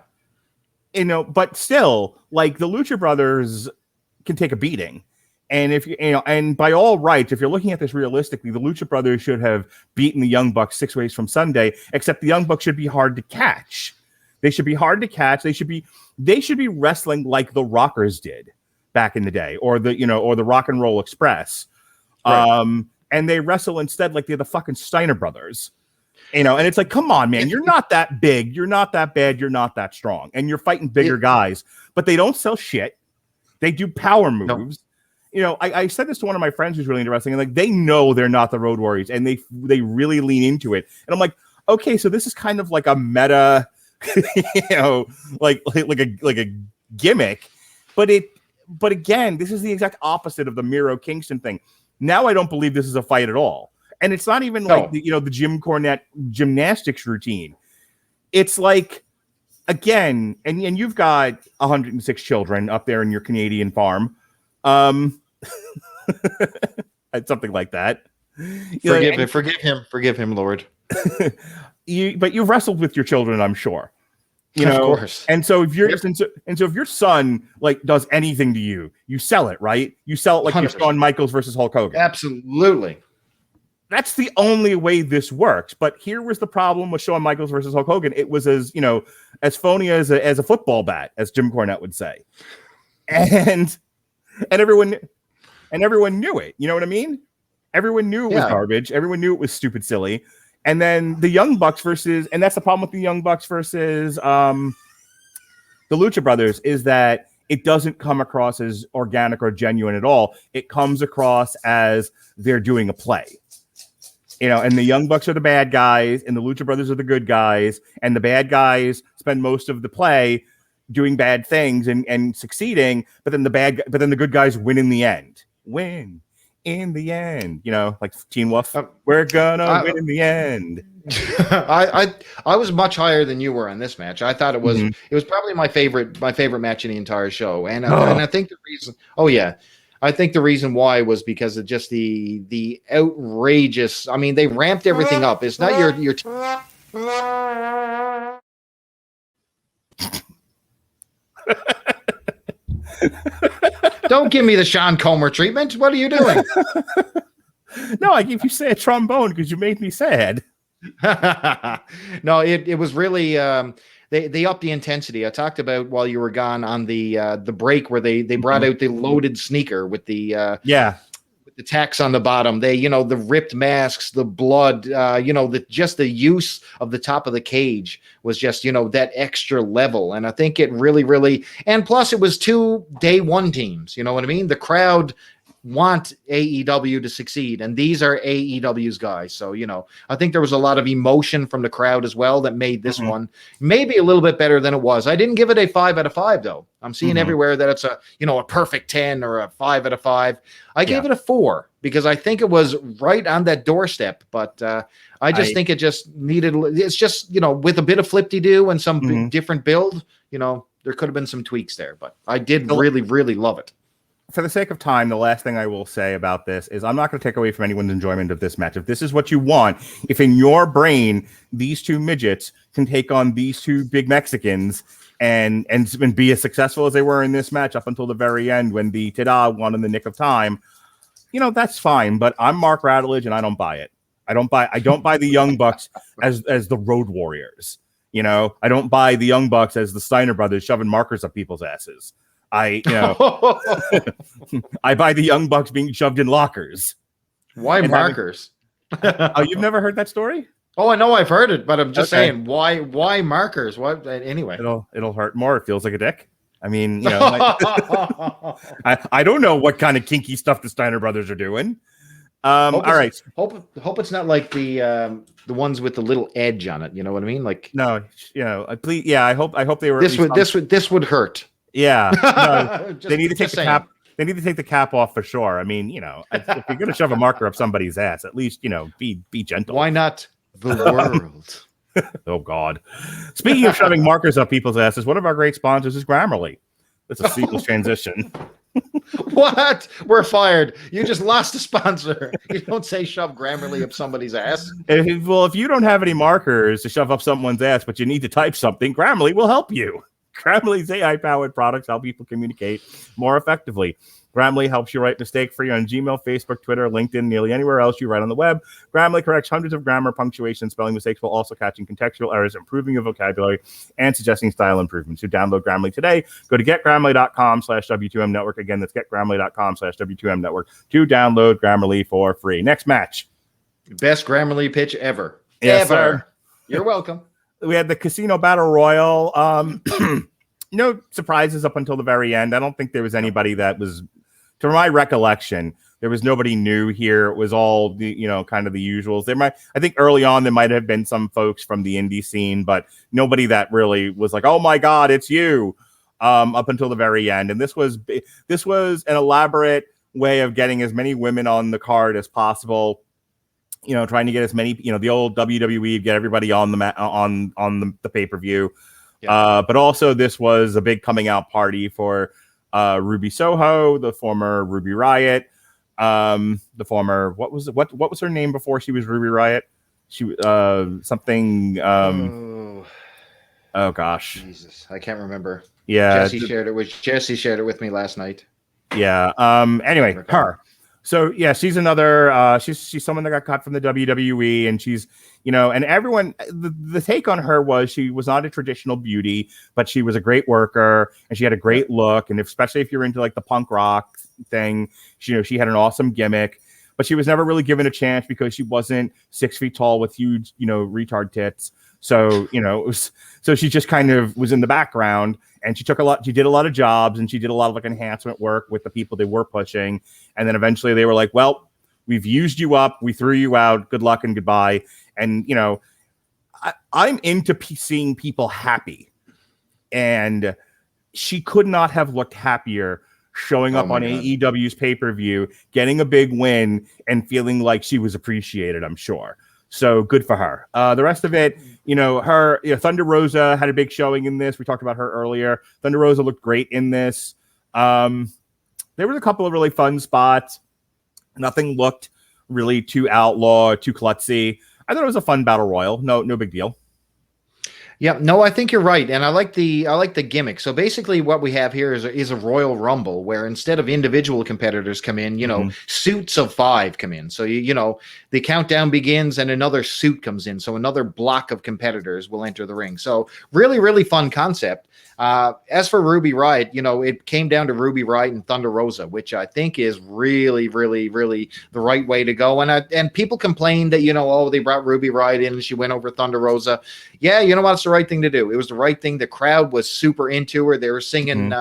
but still, like, the Lucha Brothers can take a beating. And if and by all rights, if you're looking at this realistically, the Lucha Brothers should have beaten the Young Bucks 6 ways from Sunday, except the Young Bucks should be hard to catch. They should be hard to catch. They should be wrestling like the Rockers did back in the day, or the Rock and Roll Express. Right. And they wrestle instead like they're the fucking Steiner Brothers. And it's like, come on, man, you're not that big, you're not that bad, you're not that strong, and you're fighting bigger guys, but they don't sell shit. They do power moves. I said this to one of my friends who's really into wrestling, and like, they know they're not the Road Warriors, and they really lean into it. And I'm like, okay, so this is kind of like a meta, like a gimmick, but again, this is the exact opposite of the Miro Kingston thing. Now I don't believe this is a fight at all, and it's not even like the Jim Cornette gymnastics routine. It's like, again, and you've got 106 children up there in your Canadian farm. Something like that. Forgive him, Lord. But you've wrestled with your children, I'm sure. Of course. And so if your son like does anything to you, you sell it, right? You sell it like 100%. You're Shawn Michaels versus Hulk Hogan. Absolutely. That's the only way this works. But here was the problem with Shawn Michaels versus Hulk Hogan. It was as phony as a football bat, as Jim Cornette would say. And everyone knew it. You know what I mean? Everyone knew it was garbage. Everyone knew it was stupid, silly. And then the Young Bucks and that's the problem with the Young Bucks versus the Lucha Brothers, is that it doesn't come across as organic or genuine at all. It comes across as they're doing a play. And the Young Bucks are the bad guys, and the Lucha Brothers are the good guys, and the bad guys spend most of the play doing bad things and succeeding, but then the good guys win in the end. Win in the end, like Teen Wolf. We're gonna win in the end. I was much higher than you were on this match. I thought it was probably my favorite match in the entire show, and I think the reason. Oh yeah. I think the reason why was because of just the outrageous. I mean, they ramped everything up. It's not your. Don't give me the Sean Comer treatment. What are you doing? No, I gave you say a trombone because you made me sad. No, it was really they upped the intensity. I talked about while you were gone on the break where they brought out the loaded sneaker with the with the tacks on the bottom. They the ripped masks, the blood, just the use of the top of the cage was just that extra level. And I think it really, and plus it was 2 day one teams. You know what I mean? The crowd want AEW to succeed, and these are AEW's guys. So I think there was a lot of emotion from the crowd as well that made this one maybe a little bit better than it was. I didn't give it a 5 out of 5 though. I'm seeing everywhere that it's a a perfect 10 or a 5 out of 5. I gave it a 4 because I think it was right on that doorstep, but I just think it just needed. It's just with a bit of flip-de-doo and some different build, there could have been some tweaks there, but I did really love it. for the sake of time, the last thing I will say about this is I'm not going to take away from anyone's enjoyment of this match. If this is what you want, if in your brain these two midgets can take on these two big Mexicans and be as successful as they were in this match up until the very end when the Tada won in the nick of time, that's fine. But I'm Mark Radulich and I don't buy it. I don't buy the Young Bucks as the Road Warriors. I don't buy the Young Bucks as the Steiner brothers shoving markers up people's asses. I buy the Young Bucks being shoved in lockers. Why markers? Oh, you've never heard that story? Oh, I know I've heard it, but I'm just saying, why markers? What anyway? It'll hurt more. It feels like a dick. I mean, I don't know what kind of kinky stuff the Steiner brothers are doing. All right. Hope it's not like the ones with the little edge on it. You know what I mean? Like no, please, yeah. I hope they were. This would hurt. Yeah, no, they need to take the cap. They need to take the cap off for sure. I mean, if you're gonna shove a marker up somebody's ass, at least be gentle. Why not the world? Oh God! Speaking of shoving markers up people's asses, one of our great sponsors is Grammarly. That's a seamless transition. What? We're fired. You just lost a sponsor. You don't say shove Grammarly up somebody's ass. If you don't have any markers to shove up someone's ass, but you need to type something, Grammarly will help you. Grammarly's AI-powered products help people communicate more effectively. Grammarly helps you write mistake-free on Gmail, Facebook, Twitter, LinkedIn, nearly anywhere else you write on the web. Grammarly corrects hundreds of grammar, punctuation, and spelling mistakes while also catching contextual errors, improving your vocabulary, and suggesting style improvements. So download Grammarly today. Go to getgrammarly.com/W2M Network. Again, that's getgrammarly.com/W2M Network to download Grammarly for free. Next match. Best Grammarly pitch ever. Yes, ever. Sir. You're welcome. We had the Casino Battle Royal. No surprises up until the very end. I don't think there was anybody that was, to my recollection, there was nobody new here. It was all the, kind of the usuals. I think early on there might have been some folks from the indie scene, but nobody that really was like, oh my God, it's you, up until the very end. And this was an elaborate way of getting as many women on the card as possible. Trying to get as many, the old WWE, get everybody on the pay-per-view. Yeah. But also this was a big coming out party for Ruby Soho, the former Ruby Riott, the former, what was her name before she was Ruby Riott? She something oh gosh. Jesus, I can't remember. Yeah. Jesse shared it with me last night. Yeah. Anyway, her. So yeah, she's another. She's someone that got cut from the WWE, and she's and everyone. The take on her was she was not a traditional beauty, but she was a great worker, and she had a great look, and especially if you're into like the punk rock thing, she had an awesome gimmick, but she was never really given a chance because she wasn't 6 feet tall with huge retard tits. So so she just kind of was in the background. And she did a lot of jobs, and she did a lot of like enhancement work with the people they were pushing. And then eventually they were like, well, we've used you up. We threw you out. Good luck and goodbye. And, I'm into seeing people happy. And she could not have looked happier showing up on AEW's pay-per-view, getting a big win, and feeling like she was appreciated, I'm sure. So good for her. The rest of it, Thunder Rosa had a big showing in this. We talked about her earlier. Thunder Rosa looked great in this. There was a couple of really fun spots. Nothing looked really too outlaw, too klutzy. I thought it was a fun battle royal. No big deal. Yeah, no, I think you're right, and I like the gimmick. So basically, what we have here is a Royal Rumble where instead of individual competitors come in, suits of 5 come in. So the countdown begins and another suit comes in. So another block of competitors will enter the ring. So really, really fun concept. As for Ruby Riott, it came down to Ruby Riott and Thunder Rosa, which I think is really, really, really the right way to go. And people complained that they brought Ruby Riott in and she went over Thunder Rosa. Yeah, you know what? It's the right thing to do. It was the right thing. The crowd was super into her. They were singing,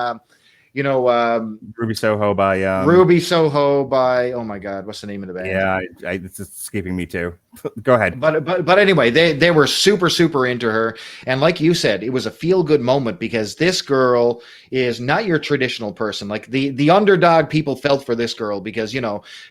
Ruby Soho by Ruby Soho by, oh my God, what's the name of the band? Yeah, it's escaping me too. Go ahead. But anyway, they were super into her, and like you said, it was a feel good moment because this girl is not your traditional person. Like the underdog people felt for this girl because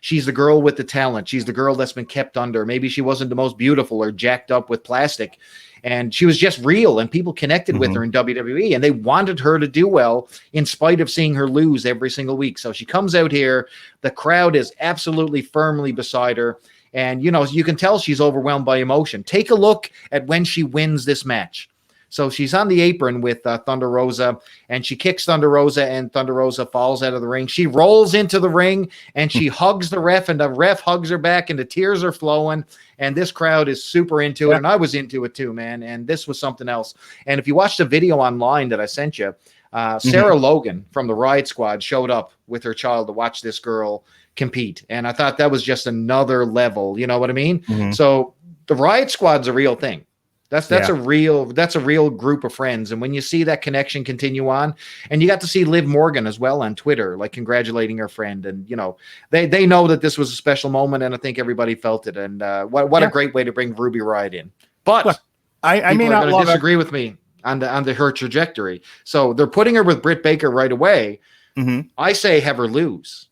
she's the girl with the talent. She's the girl that's been kept under. Maybe she wasn't the most beautiful or jacked up with plastic, and she was just real, and people connected with her in WWE, and they wanted her to do well in spite of seeing her lose every single week. So she comes out here, the crowd is absolutely firmly beside her. And, you can tell she's overwhelmed by emotion. Take a look at when she wins this match. So she's on the apron with Thunder Rosa, and she kicks Thunder Rosa, and Thunder Rosa falls out of the ring. She rolls into the ring, and she hugs the ref, and the ref hugs her back, and the tears are flowing. And this crowd is super into it, and I was into it too, man. And this was something else. And if you watch the video online that I sent you, Sarah Logan from the Riot Squad showed up with her child to watch this girl compete, and I thought that was just another level. You know what I mean? So the Riot Squad's a real thing. That's a real group of friends, and when you see that connection continue on, and you got to see Liv Morgan as well on Twitter, like congratulating her friend, and they know that this was a special moment, and I think everybody felt it. And what a great way to bring Ruby Riott in. But look, I may not disagree with me on her trajectory. So they're putting her with Britt Baker right away. I say have her lose.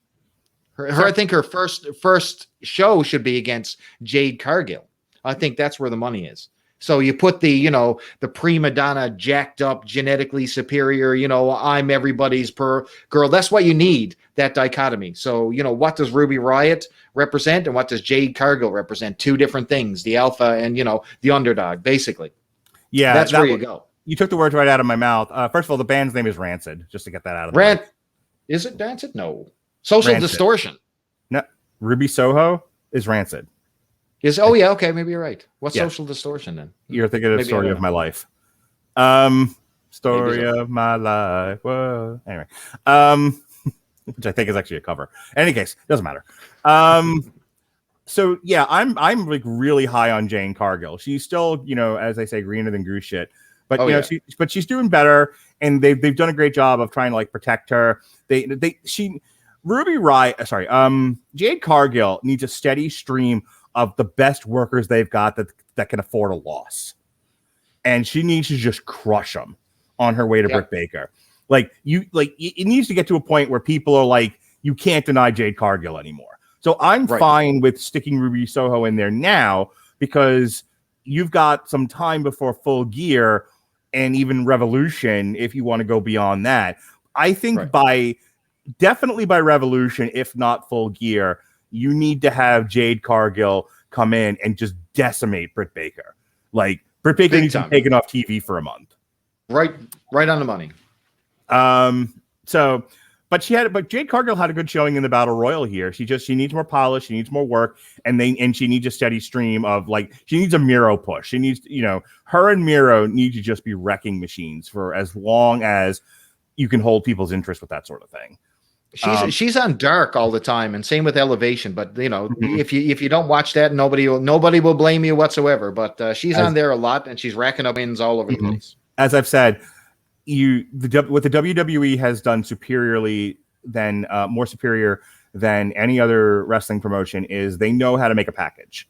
I think her first show should be against Jade Cargill. I think that's where the money is. So you put the prima donna, jacked up, genetically superior, I'm everybody's girl. That's what you need, that dichotomy. So, what does Ruby Riott represent and what does Jade Cargill represent? Two different things, the alpha and, the underdog, basically. Yeah. That's where you go. You took the words right out of my mouth. First of all, the band's name is Rancid, just to get that out of the way. Is it Rancid? No. Social Rancid. Distortion. No, Ruby Soho is Rancid. Yeah, okay, maybe you're right. What's Social Distortion then? You're thinking of Story of My Life. Story of My Life. Whoa. Anyway, which I think is actually a cover. In any case, doesn't matter. So yeah, I'm like really high on Jane Cargill. She's still, as they say, greener than goose shit. But she's doing better, and they've done a great job of trying to like protect her. Ruby Riott, Jade Cargill needs a steady stream of the best workers they've got that can afford a loss, and she needs to just crush them on her way to Britt Baker. It needs to get to a point where people are like, you can't deny Jade Cargill anymore. So I'm fine with sticking Ruby Soho in there now because you've got some time before Full Gear and even Revolution if you want to go beyond that. I think definitely by Revolution, if not Full Gear, you need to have Jade Cargill come in and just decimate Britt Baker. Like, Britt Baker needs to be taken off TV for a month. Right on the money. But Jade Cargill had a good showing in the Battle Royal here. She needs more polish, she needs more work, and she needs a steady stream of she needs a Miro push. She needs, her and Miro need to just be wrecking machines for as long as you can hold people's interest with that sort of thing. She's on Dark all the time, and same with Elevation. But if you don't watch that, nobody will blame you whatsoever. But she's on there a lot, and she's racking up wins all over the place. As I've said, what the WWE has done more superior than any other wrestling promotion is they know how to make a package,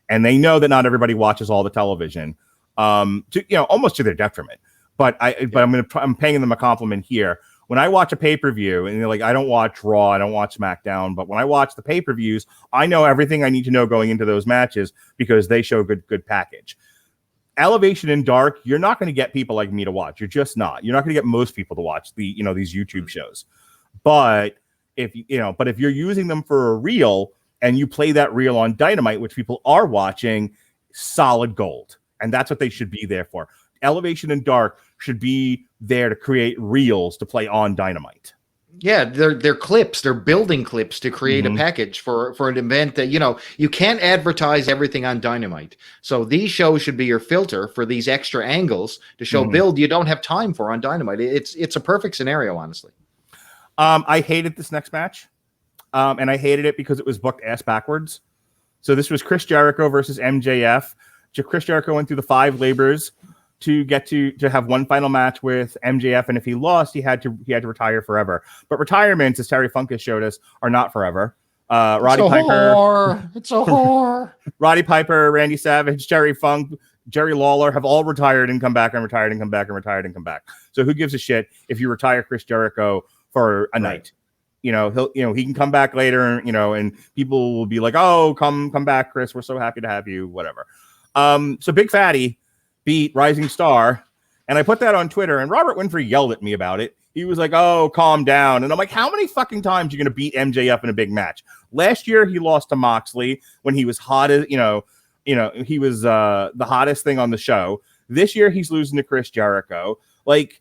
and they know that not everybody watches all the television, almost to their detriment. But I'm paying them a compliment here. When I watch a pay-per-view, and I don't watch Raw, I don't watch SmackDown, but when I watch the pay-per-views, I know everything I need to know going into those matches because they show good package. Elevation and Dark, you're not going to get people like me to watch. You're just not. You're not going to get most people to watch these YouTube shows. But if you're using them for a reel and you play that reel on Dynamite, which people are watching, solid gold. And that's what they should be there for. Elevation and Dark should be there to create reels to play on Dynamite. Yeah, they're clips. They're building clips to create a package for an event that, you can't advertise everything on Dynamite. So these shows should be your filter for these extra angles to show build you don't have time for on Dynamite. It's a perfect scenario, honestly. I hated this next match. And I hated it because it was booked ass backwards. So this was Chris Jericho versus MJF. Chris Jericho went through the 5 labors to get to have one final match with MJF, and if he lost, he had to retire forever. But retirements, as Terry Funk has showed us, are not forever. Roddy Piper. It's a whore. Roddy Piper, Randy Savage, Jerry Funk, Jerry Lawler have all retired and come back and retired and come back and retired and come back. So who gives a shit if you retire Chris Jericho for a night? He can come back later, and people will be like, "Oh, come back, Chris. We're so happy to have you." Whatever. So Big Fatty beat Rising Star, and I put that on Twitter, and Robert Winfrey yelled at me about it. He was like, "Oh, calm down." And I'm like, "How many fucking times are you going to beat MJF in a big match?" Last year he lost to Moxley when he was hot as he was the hottest thing on the show. This year he's losing to Chris Jericho. Like,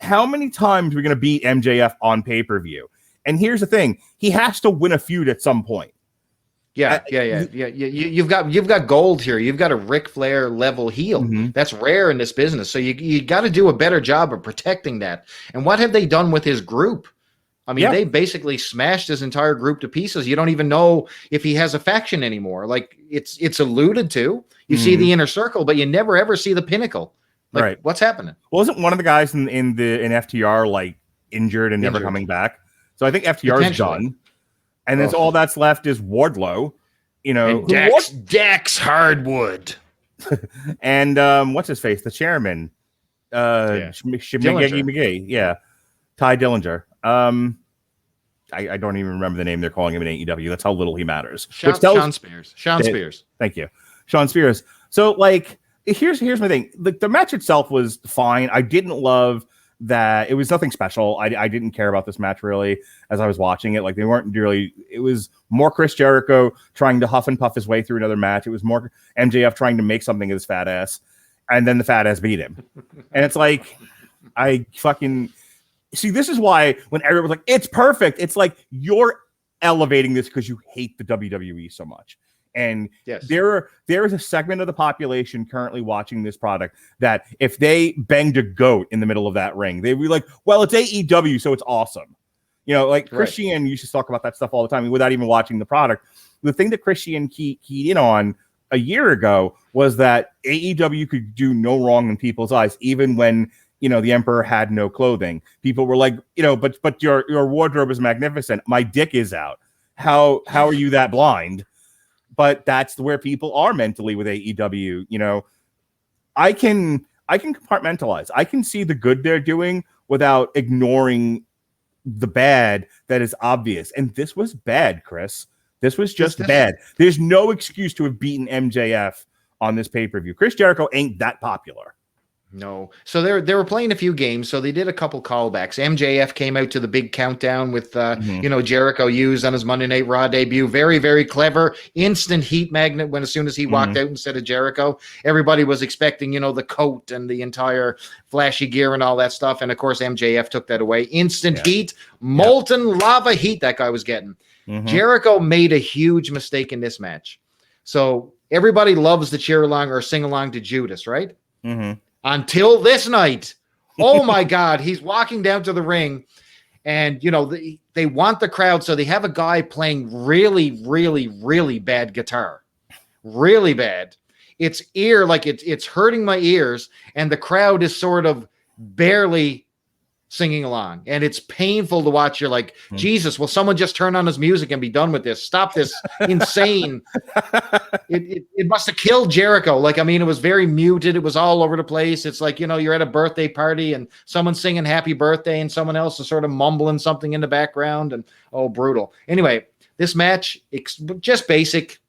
how many times are we going to beat MJF on pay-per-view? And here's the thing: he has to win a feud at some point. Yeah. You've got gold here. You've got a Ric Flair level heel. Mm-hmm. That's rare in this business. So you got to do a better job of protecting that. And what have they done with his group? I mean, they basically smashed his entire group to pieces. You don't even know if he has a faction anymore. Like, it's alluded to. You see the Inner Circle, but you never ever see the Pinnacle. Like, right? What's happening? Well, isn't one of the guys in FTR like injured and never coming back? So I think FTR is done, and then all that's left is Wardlow. And Dax Hardwood, and what's his face, the chairman, McGee, Ty Dillinger. I don't even remember the name they're calling him in AEW. That's how little he matters. Sean Spears. Thank you, Sean Spears. So like, here's my thing. The match itself was fine. I didn't love that. It was nothing special. I didn't care about this match really as I was watching it. Like, they weren't really. It was more Chris Jericho trying to huff and puff his way through another match. It was more MJF trying to make something of his fat ass, and then the fat ass beat him. And it's like, I fucking see. This is why when everyone's like, "It's perfect," it's like you're elevating this because you hate the WWE so much. And there is a segment of the population currently watching this product that if they banged a goat in the middle of that ring, they'd be like, well, it's AEW, so it's awesome. Like Christian used to talk about that stuff all the time without even watching the product. The thing that Christian keyed in on a year ago was that AEW could do no wrong in people's eyes, even when, the Emperor had no clothing. People were like, but your wardrobe is magnificent. My dick is out. How are you that blind? But that's where people are mentally with AEW. I can compartmentalize. I can see the good they're doing without ignoring the bad that is obvious. And this was bad, Chris. This was just bad. There's no excuse to have beaten MJF on this pay-per-view. Chris Jericho ain't that popular. No. So they were playing a few games. So they did a couple callbacks. MJF came out to the big countdown with, Jericho used on his Monday Night Raw debut. Very, very clever. Instant heat magnet as soon as he walked out instead of Jericho. Everybody was expecting, the coat and the entire flashy gear and all that stuff. And of course, MJF took that away. Instant heat, molten lava heat that guy was getting. Jericho made a huge mistake in this match. So everybody loves the cheer along or sing along to Judas, right? Until this night. Oh my God. He's walking down to the ring and, they want the crowd. So they have a guy playing really, really, really bad guitar. Really bad. It's it's hurting my ears. And the crowd is sort of barely singing along. And it's painful to watch. You're like, Jesus, will someone just turn on his music and be done with this? Stop this insane. It must have killed Jericho. It was very muted. It was all over the place. It's like, you're at a birthday party and someone's singing happy birthday and someone else is sort of mumbling something in the background and brutal. Anyway, this match, just basic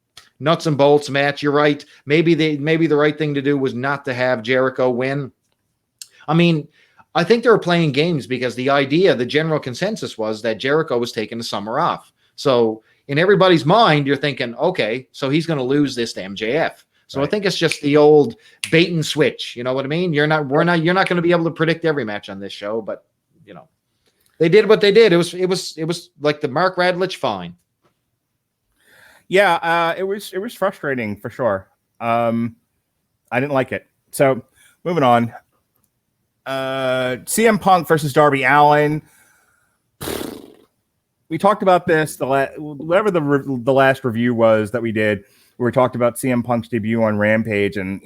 nuts and bolts match. You're right. Maybe the right thing to do was not to have Jericho win. I think they were playing games because the general consensus was that Jericho was taking the summer off. So in everybody's mind, you're thinking, okay, so he's going to lose this to MJF. So I think it's just the old bait and switch. You know what I mean? You're not going to be able to predict every match on this show, but they did what they did. It was like the Mark Radulich fine. Yeah, it was frustrating for sure. I didn't like it. So moving on. CM Punk versus Darby Allin. We talked about this whatever the last review was that we did, where we talked about CM Punk's debut on Rampage, and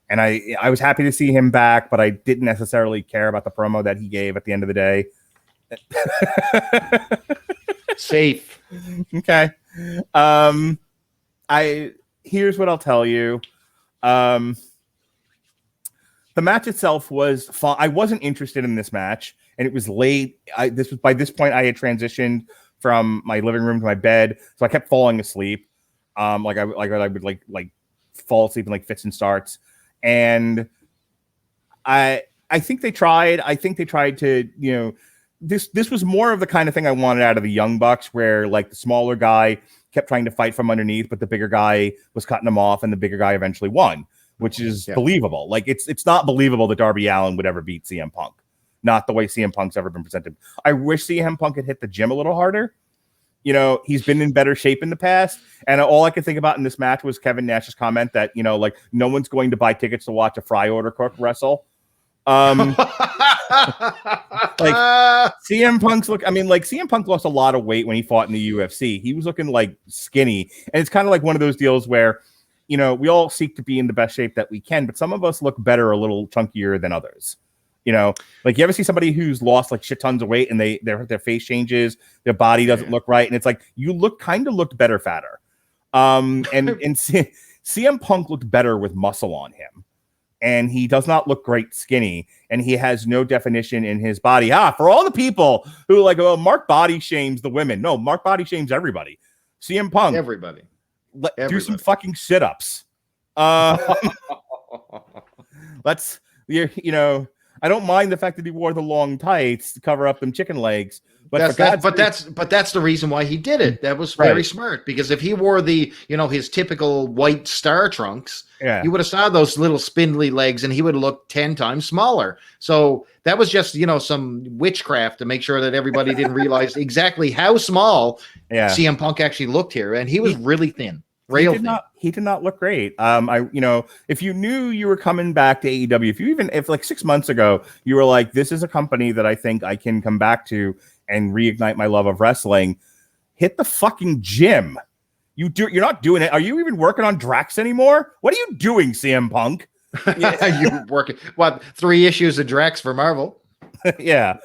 and I was happy to see him back, but I didn't necessarily care about the promo that he gave at the end of the day. Safe. Okay. Here's what I'll tell you. The match itself was fun. I wasn't interested in this match, and it was late. By this point I had transitioned from my living room to my bed, so I kept falling asleep. I would fall asleep in like fits and starts, and I think they tried. I think they tried to, this was more of the kind of thing I wanted out of the Young Bucks, where like the smaller guy kept trying to fight from underneath, but the bigger guy was cutting him off, and the bigger guy eventually won, which is believable. Like it's not believable that Darby Allin would ever beat CM Punk. Not the way CM Punk's ever been presented. I wish CM Punk had hit the gym a little harder. He's been in better shape in the past. And all I could think about in this match was Kevin Nash's comment that, no one's going to buy tickets to watch a fry order cook wrestle. CM Punk lost a lot of weight when he fought in the UFC. He was looking like skinny. And it's kind of like one of those deals where, we all seek to be in the best shape that we can, but some of us look better a little chunkier than others. You ever see somebody who's lost like shit tons of weight and their face changes, their body doesn't look right, and it's like you looked better fatter. And CM Punk looked better with muscle on him, and he does not look great skinny, and he has no definition in his body. For all the people who like, Mark body shames the women. No, Mark body shames everybody. CM Punk, everybody. Do some fucking sit-ups. Let's I don't mind the fact that he wore the long tights to cover up them chicken legs, but that's the reason why he did it. That was very smart, because if he wore the his typical white star trunks, you would have saw those little spindly legs, and he would have looked 10 times smaller. So that was just some witchcraft to make sure that everybody didn't realize exactly how small CM Punk actually looked here, and he was really thin. He did not look great. If you knew you were coming back to AEW, if like 6 months ago you were like, this is a company that I think I can come back to and reignite my love of wrestling, hit the fucking gym. You're not doing it. Are you even working on Drax anymore? What are you doing, CM Punk? You working 3 issues of Drax for Marvel? Yeah.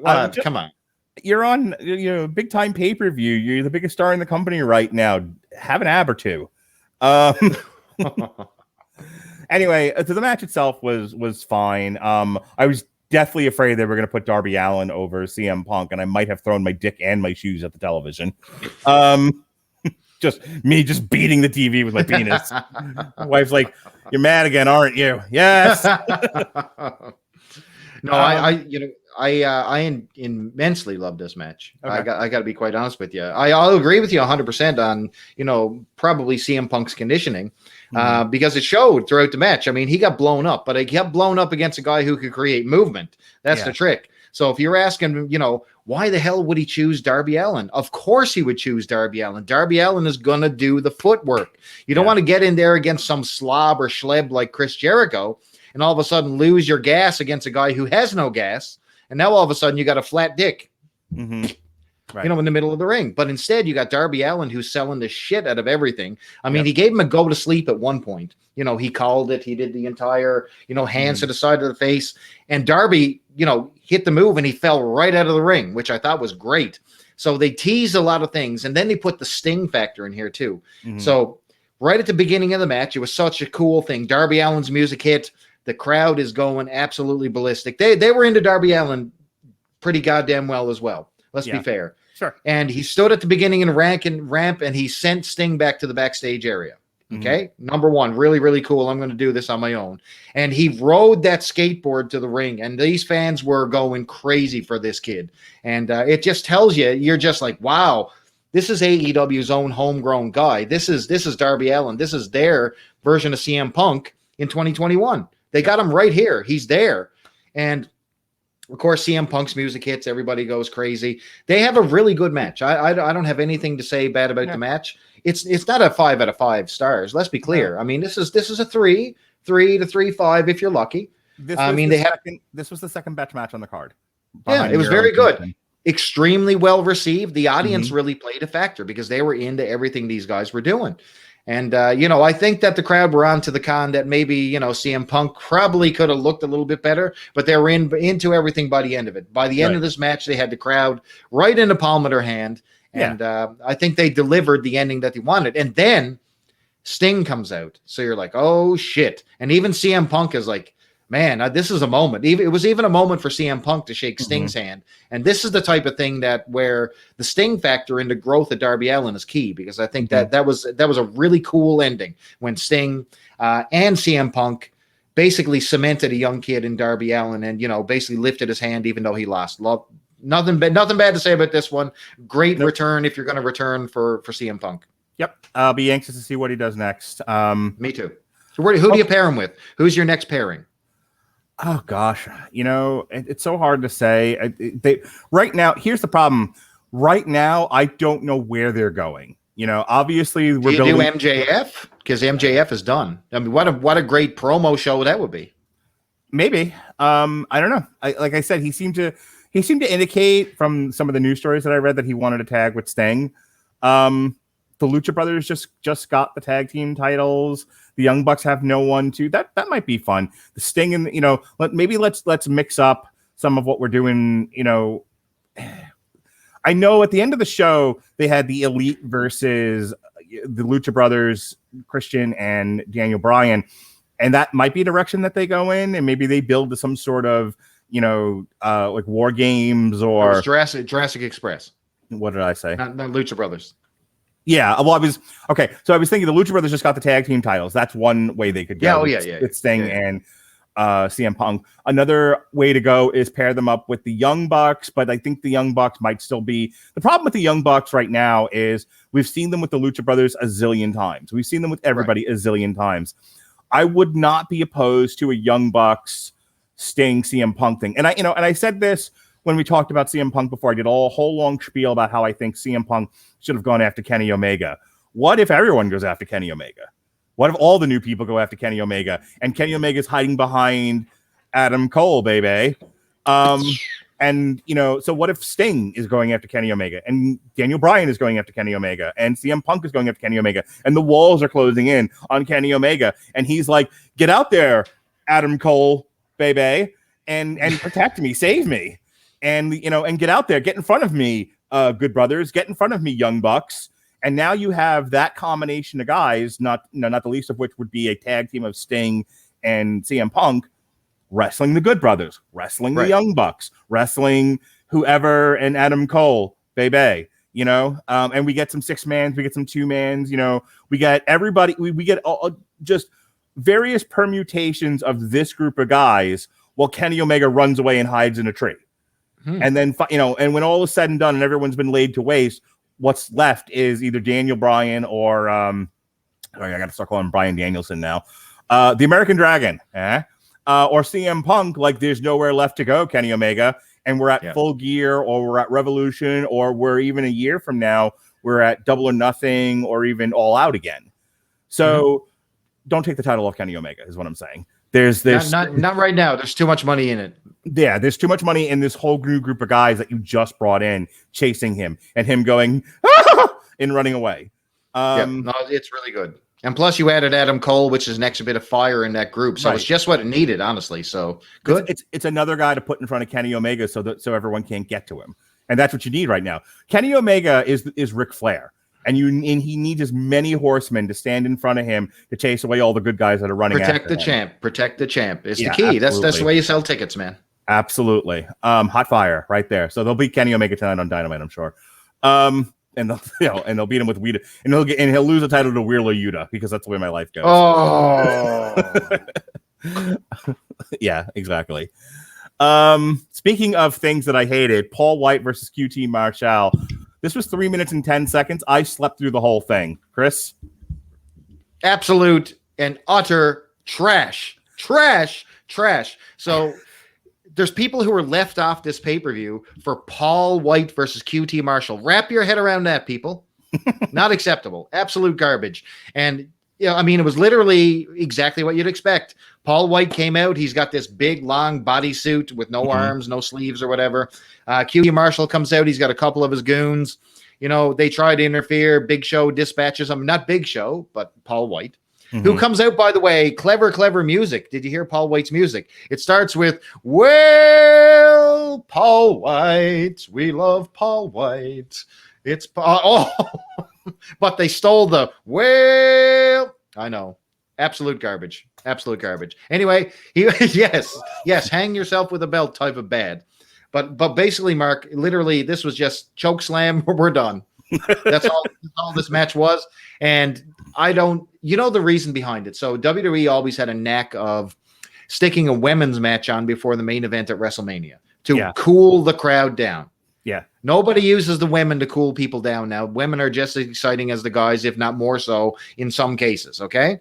Come on. You're on, big time pay-per-view. You're the biggest star in the company right now. Have an ab or two. Anyway, so the match itself was fine. I was deathly afraid they were going to put Darby Allin over CM Punk, and I might have thrown my dick and my shoes at the television. Just beating the TV with my penis. My wife's like, "You're mad again, aren't you?" Yes. No, I immensely love this match. Okay. I got to be quite honest with you. I'll agree with you 100% on, probably CM Punk's conditioning, because it showed throughout the match. I mean, he got blown up, but he got blown up against a guy who could create movement. That's the trick. So if you're asking, why the hell would he choose Darby Allin? Of course he would choose Darby Allin. Darby Allin is going to do the footwork. You don't want to get in there against some slob or schleb like Chris Jericho and all of a sudden lose your gas against a guy who has no gas. And now all of a sudden you got a flat dick, in the middle of the ring. But instead you got Darby Allin, who's selling the shit out of everything. I mean, he gave him a go to sleep at one point. He called it. He did the entire, hands to the side of the face. And Darby, hit the move and he fell right out of the ring, which I thought was great. So they teased a lot of things. And then they put the sting factor in here too. So right at the beginning of the match, it was such a cool thing. Darby Allin's music hit. The crowd is going absolutely ballistic. They were into Darby Allin pretty goddamn well as well. Let's be fair. Sure. And he stood at the beginning and ramp, and he sent Sting back to the backstage area. Okay. Number one, really, really cool. I'm going to do this on my own. And he rode that skateboard to the ring, and these fans were going crazy for this kid. And it just tells you, you're just like, wow, this is AEW's own homegrown guy. This is Darby Allin. This is their version of CM Punk in 2021. They got him right here. He's there. And of course, CM Punk's music hits. Everybody goes crazy. They have a really good match. I don't have anything to say bad about the match. It's not a 5 out of 5 stars. Let's be clear. I mean, this is a 3 to 3.5 if you're lucky. This was the second best match on the card. Yeah, it was very good. Extremely well received. The audience really played a factor because they were into everything these guys were doing. And, I think that the crowd were on to the con that maybe, CM Punk probably could have looked a little bit better, but they were into everything by the end of it. By the end of this match, they had the crowd right in the palm of their hand. And I think they delivered the ending that they wanted. And then Sting comes out. So you're like, oh, shit. And even CM Punk is like, man, this is a moment. It was even a moment for CM Punk to shake Sting's hand. And this is the type of thing where the Sting factor into growth of Darby Allin is key, because I think that was a really cool ending when Sting and CM Punk basically cemented a young kid in Darby Allin and, basically lifted his hand even though he lost. Nothing bad to say about this one. Great return if you're going to return for CM Punk. Yep. I'll be anxious to see what he does next. Me too. So who do you pair him with? Who's your next pairing? Oh gosh, it's so hard to say. Right now, here's the problem. Right now, I don't know where they're going. Obviously, we're do MJF, because MJF is done. I mean, what a great promo show that would be. Maybe. I don't know. Like I said, he seemed to indicate from some of the news stories that I read that he wanted to tag with Sting. The Lucha Brothers just got the tag team titles. The Young Bucks have no one to. That might be fun. The Sting and let's mix up some of what we're doing. I know at the end of the show they had the Elite versus the Lucha Brothers, Christian and Daniel Bryan, and that might be a direction that they go in, and maybe they build to some sort of like War Games or Jurassic Express. What did I say? Not Lucha Brothers. Yeah, well, I was thinking the Lucha Brothers just got the tag team titles. That's one way they could go. It's Sting and CM Punk. Another way to go is pair them up with the Young Bucks, but I think the Young Bucks might still be the problem with the Young Bucks right now is we've seen them with the Lucha Brothers a zillion times. We've seen them with everybody a zillion times. I would not be opposed to a Young Bucks Sting CM Punk thing. And I said this when we talked about CM Punk before. I did a whole long spiel about how I think CM Punk should have gone after Kenny Omega. What if everyone goes after Kenny Omega? What if all the new people go after Kenny Omega and Kenny Omega is hiding behind Adam Cole, baby? And so what if Sting is going after Kenny Omega and Daniel Bryan is going after Kenny Omega and CM Punk is going after Kenny Omega and the walls are closing in on Kenny Omega and he's like, get out there, Adam Cole, baby, and protect me, save me. And and get out there, get in front of me, Good Brothers, get in front of me, Young Bucks. And now you have that combination of guys, not the least of which would be a tag team of Sting and CM Punk, wrestling the Good Brothers, wrestling the Young Bucks, wrestling whoever and Adam Cole, baby. And we get some 6-mans, we get some 2-mans, we get everybody, we get just various permutations of this group of guys while Kenny Omega runs away and hides in a tree. And then, and when all is said and done and everyone's been laid to waste, what's left is either Daniel Bryan or, I got to start calling him Bryan Danielson now, the American Dragon, or CM Punk, like there's nowhere left to go, Kenny Omega, and we're at Full Gear, or we're at Revolution, or we're even a year from now, we're at Double or Nothing, or even All Out again. So don't take the title off Kenny Omega, is what I'm saying. There's not right now. There's too much money in it. Yeah, there's too much money in this whole new group of guys that you just brought in, chasing him and him going and running away. It's really good. And plus, you added Adam Cole, which is an extra bit of fire in that group. So it's just what it needed, honestly. So good. It's another guy to put in front of Kenny Omega so everyone can't get to him, and that's what you need right now. Kenny Omega is Ric Flair. And he needs as many horsemen to stand in front of him to chase away all the good guys that are running after him. Protect the champ. It's the key. Absolutely. That's the way you sell tickets, man. Absolutely. Hot fire right there. So they'll beat Kenny Omega tonight on Dynamite, I'm sure. And they'll beat him with Wheeler, and he'll lose the title to Wheeler Yuta because that's the way my life goes. Oh. Yeah, exactly. Speaking of things that I hated, Paul White versus QT Marshall. This was 3 minutes and 10 seconds. I slept through the whole thing. Chris? Absolute and utter trash. So there's people who are left off this pay-per-view for Paul White versus QT Marshall. Wrap your head around that, people. Not acceptable. Absolute garbage. And it was literally exactly what you'd expect. Paul White came out. He's got this big, long bodysuit with no arms, no sleeves or whatever. QT Marshall comes out. He's got a couple of his goons. They try to interfere. Big Show dispatches him. Not Big Show, but Paul White, who comes out, by the way, clever music. Did you hear Paul White's music? It starts with, well, Paul White, we love Paul White. It's but they stole the well. I know, absolute garbage. Absolute garbage. Anyway, yes, hang yourself with a belt type of bad. But basically, Mark, literally, this was just choke slam. We're done. That's all this match was. And I don't, the reason behind it. So WWE always had a knack of sticking a women's match on before the main event at WrestleMania to cool the crowd down. Yeah. Nobody uses the women to cool people down now. Women are just as exciting as the guys, if not more so in some cases. Okay.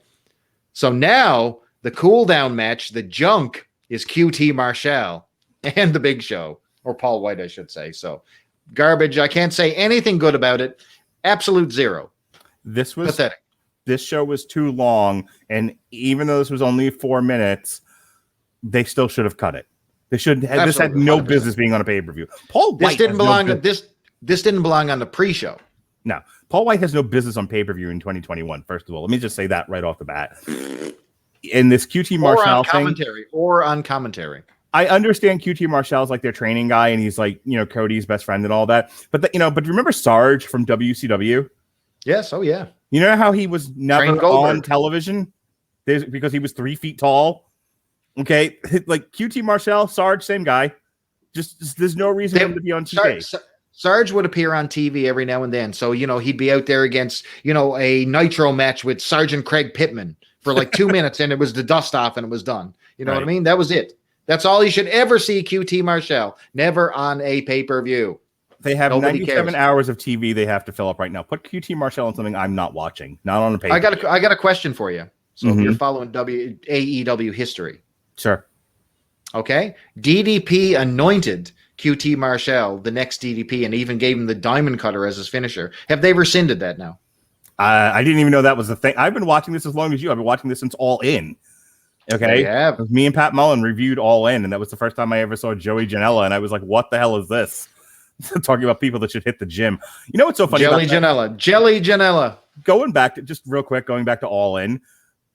So now the cool down match, the junk, is QT Marshall and the Big Show, or Paul White, I should say. So garbage. I can't say anything good about it. Absolute zero. This was pathetic. This show was too long, and even though this was only 4 minutes, they still should have cut it. They should. This had no 100%. Business being on a pay-per-view. Paul White this didn't belong. This didn't belong on the pre-show. No, Paul White has no business on pay-per-view in 2021. First of all, let me just say that right off the bat. In this QT Marshall or on commentary. I understand QT Marshall's like their training guy, and he's like Cody's best friend and all that. But but remember Sarge from WCW? Yes. Oh yeah. You know how he was never on television because he was 3 feet tall. Okay, like QT Marshall, Sarge, same guy. Just there's no reason for him to be on TV. Sarge would appear on TV every now and then. So, he'd be out there against, a Nitro match with Sergeant Craig Pittman for like 2 minutes, and it was the dust off and it was done. You know what I mean? That was it. That's all you should ever see QT Marshall. Never on a pay-per-view. They have 97 hours of TV they have to fill up right now. Put QT Marshall on something I'm not watching, not on a pay-per-view. I got a question for you. So if you're following AEW history. Sure. Okay. DDP anointed QT Marshall the next DDP and even gave him the diamond cutter as his finisher. Have they rescinded that now? I didn't even know that was the thing. I've been watching this as long as you. I've been watching this since All In. Okay. Yeah. Me and Pat Mullen reviewed All In, and that was the first time I ever saw Joey Janela, and I was like, what the hell is this? Talking about people that should hit the gym. You know what's so funny? Jelly Janela. Going back to All In,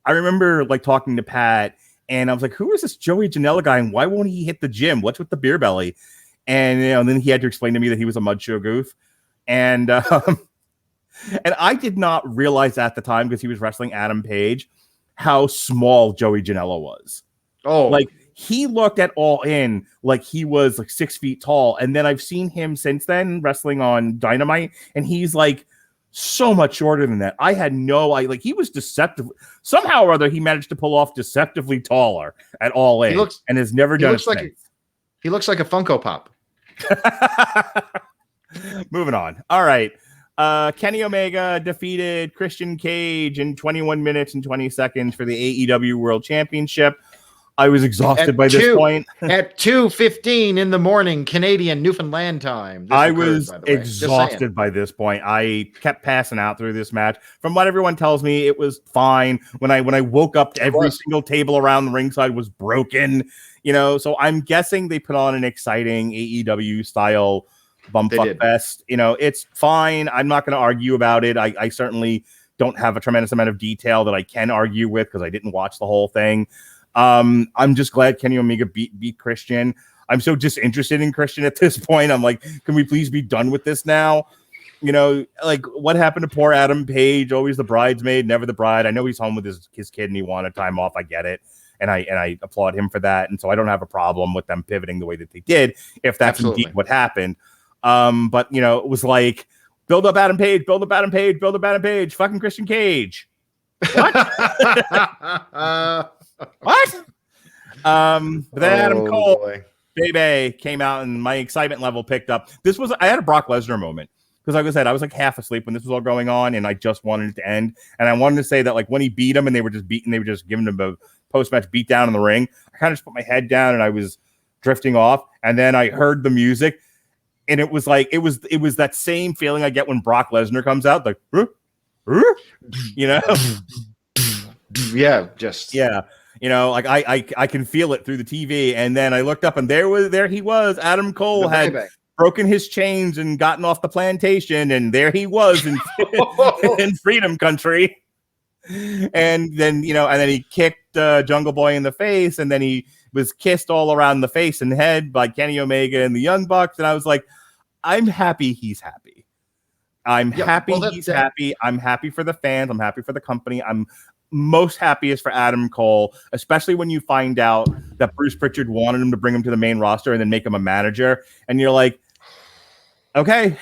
I remember like talking to Pat, and I was like, who is this Joey Janela guy, and why won't he hit the gym? What's with the beer belly? And then he had to explain to me that he was a mud show goof. And and I did not realize at the time, because he was wrestling Adam Page, how small Joey Janela was. Oh, like he looked at All In like he was like 6 feet tall. And then I've seen him since then wrestling on Dynamite, and he's like so much shorter than that. I had he was deceptive. Somehow or other, he managed to pull off deceptively taller at All In, and has never done it. He looks like a Funko Pop. Moving on. All right. Kenny Omega defeated Christian Cage in 21 minutes and 20 seconds for the AEW World Championship. I was exhausted by this point. At 2:15 in the morning, Canadian Newfoundland time. I was exhausted by this point. I kept passing out through this match. From what everyone tells me, it was fine. When I woke up, every single table around the ringside was broken. So I'm guessing they put on an exciting AEW style bumfuck fest. It's fine. I'm not going to argue about it. I certainly don't have a tremendous amount of detail that I can argue with because I didn't watch the whole thing. I'm just glad Kenny Omega beat Christian. I'm so disinterested in Christian at this point. I'm like, can we please be done with this now? Like what happened to poor Adam Page? Always the bridesmaid, never the bride. I know he's home with his kid and he wanted time off. I get it. And I applaud him for that. And so I don't have a problem with them pivoting the way that they did, if that's indeed what happened. But it was like, build up Adam Page, build up Adam Page, build up Adam Page, fucking Christian Cage. What? What? But then Adam Cole, baby, came out and my excitement level picked up. I had a Brock Lesnar moment. Because like I said, I was like half asleep when this was all going on, and I just wanted it to end. And I wanted to say that like when he beat him and they were just giving him a post-match beat down in the ring, I kind of just put my head down and I was drifting off. And then I heard the music, and it was like it was that same feeling I get when Brock Lesnar comes out, like Yeah, just like I can feel it through the TV. And then I looked up, and there he was. Adam Cole had broken his chains and gotten off the plantation, and there he was in Freedom Country. And then he kicked Jungle Boy in the face, and then he was kissed all around the face and head by Kenny Omega and the Young Bucks. And I was like, I'm happy he's happy. I'm happy he's happy. I'm happy for the fans. I'm happy for the company. I'm most happiest for Adam Cole, especially when you find out that Bruce Pritchard wanted him to bring him to the main roster and then make him a manager. And you're like, okay,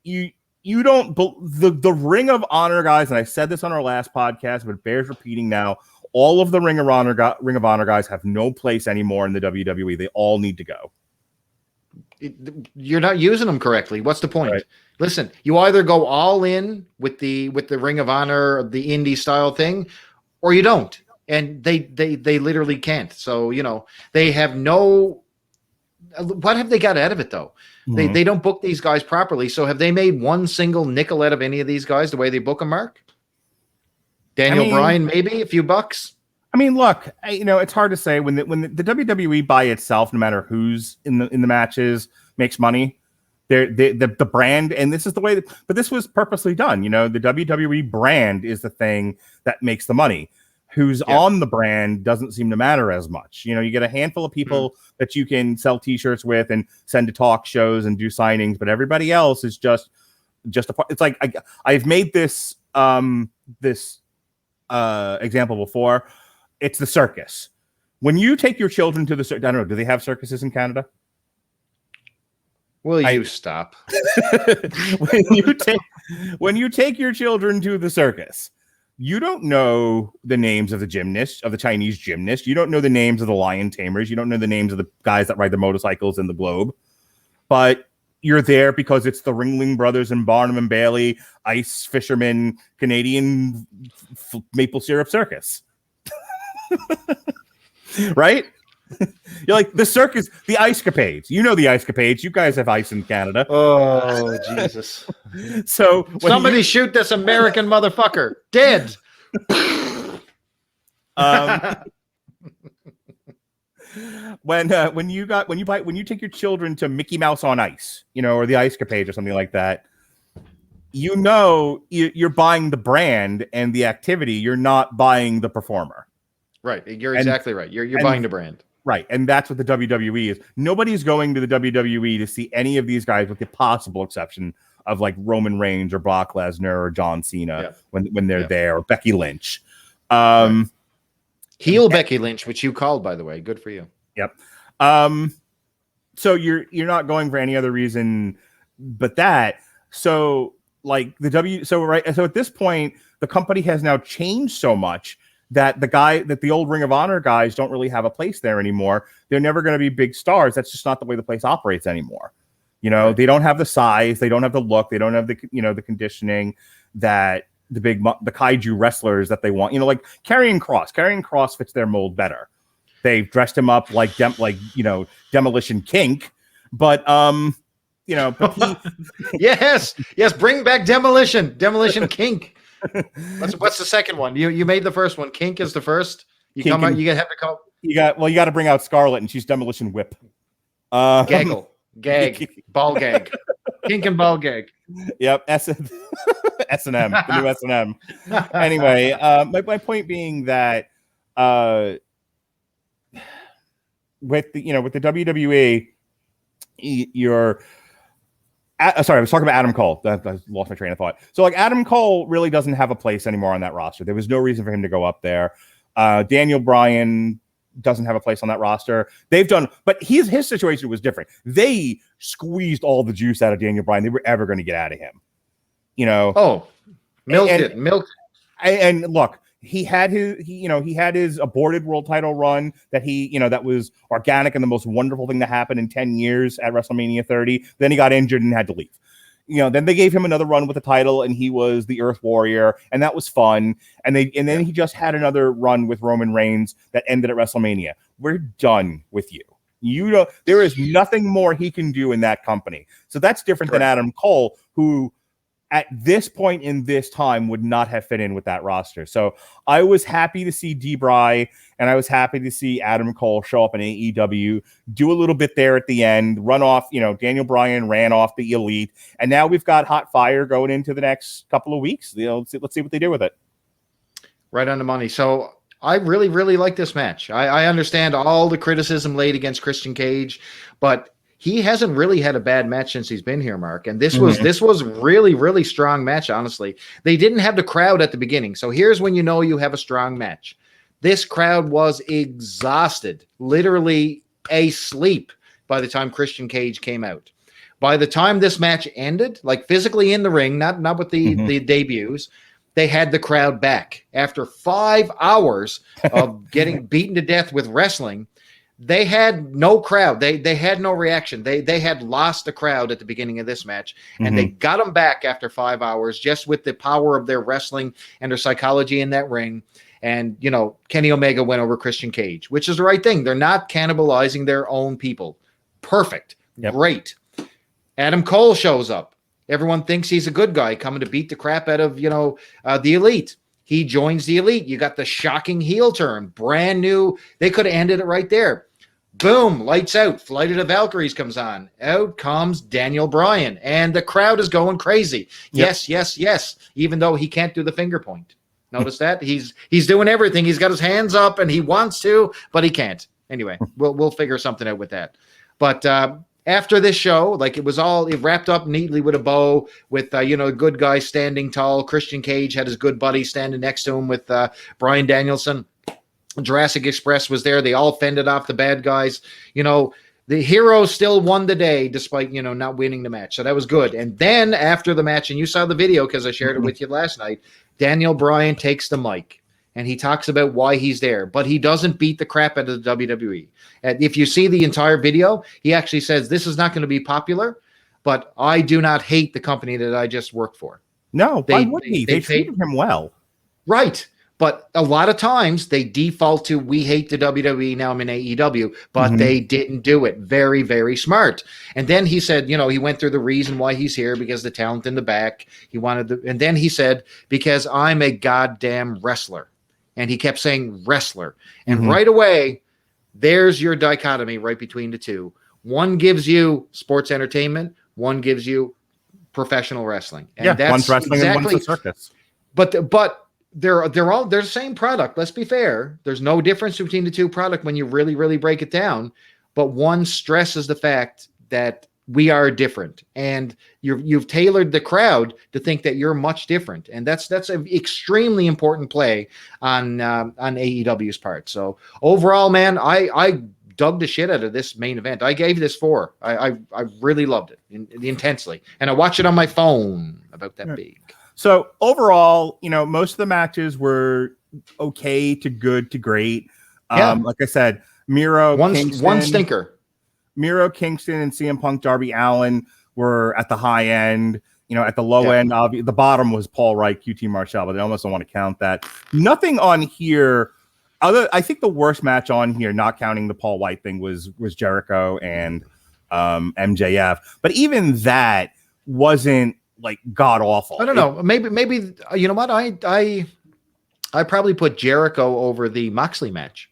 you don't the Ring of Honor guys, and I said this on our last podcast, but it bears repeating now. All of the Ring of Honor guys have no place anymore in the WWE. They all need to go. You're not using them correctly. What's the point? Right. Listen, you either go all in with the Ring of Honor, the indie style thing, or you don't. And they literally can't. So, they have no. What have they got out of it though? Mm-hmm. They don't book these guys properly. So have they made one single nickel out of any of these guys the way they book them, Mark? Daniel Bryan, maybe a few bucks. I mean, look, it's hard to say when the WWE by itself, no matter who's in the matches, makes money. The brand, and this is the way. But this was purposely done. The WWE brand is the thing that makes the money. Who's on the brand doesn't seem to matter as much. You get a handful of people that you can sell T-shirts with and send to talk shows and do signings, but everybody else is just a part. It's like I've made this example before. It's the circus. When you take your children to the circus, I don't know, do they have circuses in Canada? Will you stop? when you take your children to the circus, you don't know the names of the gymnasts, of the Chinese gymnasts. You don't know the names of the lion tamers. You don't know the names of the guys that ride the motorcycles in the globe. But you're there because it's the Ringling Brothers and Barnum and Bailey Ice Fisherman Canadian Maple Syrup Circus. Right? You're like the circus, the Ice Capades. You know the Ice Capades. You guys have ice in Canada. Oh, Jesus. So somebody shoot this American motherfucker. Dead. When you take your children to Mickey Mouse on Ice, or the Ice Capades or something like that, you're buying the brand and the activity. You're not buying the performer. Right. You're exactly right. You're buying the brand. Right. And that's what the WWE is. Nobody's going to the WWE to see any of these guys with the possible exception of like Roman Reigns or Brock Lesnar or John Cena when they're there, or Becky Lynch. Heel Becky Lynch, which you called, by the way. Good for you. Yep. So you're not going for any other reason but that. So like so at this point, the company has now changed so much that the old Ring of Honor guys don't really have a place there anymore. They're never going to be big stars. That's just not the way the place operates anymore. They don't have the size, they don't have the look, they don't have the the conditioning that the kaiju wrestlers that they want. Like Karrion Kross fits their mold better. They've dressed him up like Demolition Kink, but yes, bring back Demolition Kink. What's the second one? You made the first one. Kink is the first. You got to bring out Scarlett, and she's Demolition Whip. Gaggle, gag, ball gag, kink and ball gag. Yep, S&M, the new S&M. Anyway, my point being that with the WWE, sorry, I was talking about Adam Cole. I lost my train of thought. So, like, Adam Cole really doesn't have a place anymore on that roster. There was no reason for him to go up there. Daniel Bryan doesn't have a place on that roster. But his situation was different. They squeezed all the juice out of Daniel Bryan they were ever going to get out of him. Milked it. And look, he had his aborted world title run that that was organic and the most wonderful thing to happen in 10 years at WrestleMania 30. Then he got injured and had to leave. Then they gave him another run with the title and he was the Earth Warrior and that was fun. And then he just had another run with Roman Reigns that ended at WrestleMania. We're done with you. There is nothing more he can do in that company. So that's different than Adam Cole, who at this point in this time would not have fit in with that roster. So I was happy to see D-Bry and I was happy to see Adam Cole show up in AEW, do a little bit there at the end, run off, Daniel Bryan ran off the Elite. And now we've got hot fire going into the next couple of weeks. Let's see what they do with it. Right on the money. So I really, really like this match. I understand all the criticism laid against Christian Cage, but he hasn't really had a bad match since he's been here, Mark. And this was really, really strong match, honestly. They didn't have the crowd at the beginning. So here's when you know you have a strong match. This crowd was exhausted, literally asleep by the time Christian Cage came out. By the time this match ended, like physically in the ring, not with the debuts, they had the crowd back. After 5 hours of getting beaten to death with wrestling, they had no crowd. They had no reaction. They had lost the crowd at the beginning of this match, and they got them back after 5 hours just with the power of their wrestling and their psychology in that ring. And, you know, Kenny Omega went over Christian Cage, which is the right thing. They're not cannibalizing their own people. Perfect. Yep. Great. Adam Cole shows up. Everyone thinks he's a good guy coming to beat the crap out of, the Elite. He joins the Elite. You got the shocking heel turn. Brand new. They could have ended it right there. Boom, lights out. Flight of the Valkyries comes on. Out comes Daniel Bryan. And the crowd is going crazy. Yep. Yes. Even though he can't do the finger point. Notice that? He's doing everything. He's got his hands up and he wants to, but he can't. Anyway, we'll figure something out with that. But after this show, like it wrapped up neatly with a bow with, a good guy standing tall. Christian Cage had his good buddy standing next to him with Bryan Danielson. Jurassic Express was there. They all fended off the bad guys. The hero still won the day despite, not winning the match. So that was good. And then after the match, and you saw the video because I shared it with you last night, Daniel Bryan takes the mic and he talks about why he's there, but he doesn't beat the crap out of the WWE. And if you see the entire video, he actually says, this is not going to be popular, but I do not hate the company that I just worked for. No, why wouldn't he? They treated him well. Right. But a lot of times they default to, we hate the WWE, now I'm in AEW, but they didn't do it. Very, very smart. And then he said, he went through the reason why he's here, because the talent in the back, and then he said, because I'm a goddamn wrestler. And he kept saying wrestler. And right away, there's your dichotomy right between the two. One gives you sports entertainment, one gives you professional wrestling. And that's one's wrestling and one's a circus. But they're the same product. Let's be fair. There's no difference between the two products when you really, really break it down. But one stresses the fact that we are different, and you've tailored the crowd to think that you're much different, and that's an extremely important play on AEW's part. So overall, man, I dug the shit out of this main event. I gave this 4. I really loved it intensely, and I watched it on my phone about that big. So overall, most of the matches were okay to good to great. Like I said, Kingston, one stinker. Miro, Kingston, and CM Punk, Darby Allin were at the high end. At the low end, the bottom was Paul Wright, QT Marshall, but I almost don't want to count that. Nothing on here. I think the worst match on here, not counting the Paul White thing, was Jericho and MJF. But even that wasn't like god awful. I don't know. Maybe you know what? I probably put Jericho over the Moxley match.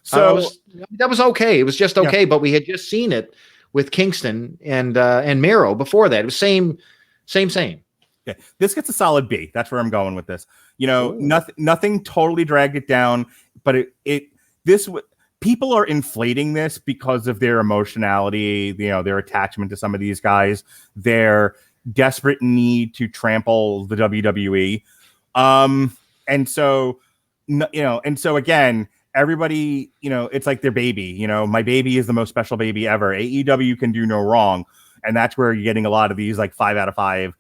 So that was okay. It was just okay, but we had just seen it with Kingston and Miro before that. It was same. Yeah, this gets a solid B. That's where I'm going with this. Nothing totally dragged it down, but people are inflating this because of their emotionality, their attachment to some of these guys, their desperate need to trample the WWE. And so again, everybody, it's like their baby, my baby is the most special baby ever. AEW can do no wrong. And that's where you're getting a lot of these like 5 out of 5,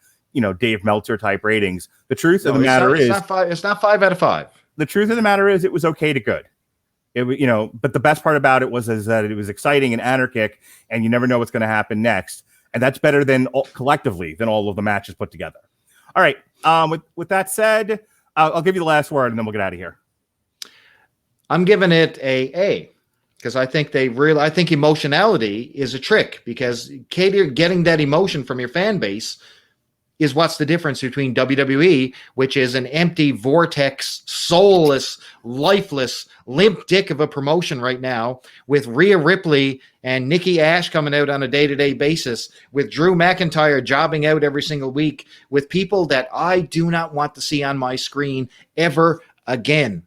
Dave Meltzer type ratings. The truth of the matter is it's not 5 out of 5. The truth of the matter is it was okay to good. But the best part about it was that it was exciting and anarchic, and you never know what's going to happen next. And that's better than collectively than all of the matches put together. All right. With that said, I'll give you the last word and then we'll get out of here. I'm giving it A because I think emotionality is a trick, because getting that emotion from your fan base is what's the difference between WWE, which is an empty vortex, soulless, lifeless, limp dick of a promotion right now, with Rhea Ripley and Nikki Ash coming out on a day-to-day basis, with Drew McIntyre jobbing out every single week, with people that I do not want to see on my screen ever again.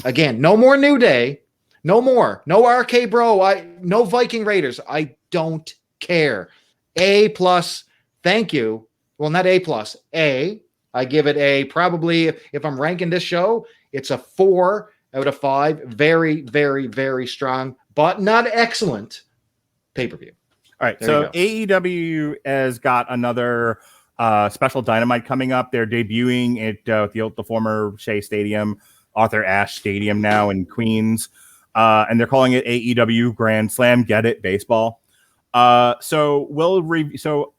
No more New Day. No more. No RK Bro. No Viking Raiders. I don't care. A plus, thank you. Well, not A plus, A. I give it a probably, if I'm ranking this show, it's a 4 out of 5. Very, very, very strong, but not excellent pay-per-view. All right, so AEW has got another special Dynamite coming up. They're debuting at the former Shea Stadium, Arthur Ashe Stadium now in Queens, and they're calling it AEW Grand Slam. Get it, baseball. So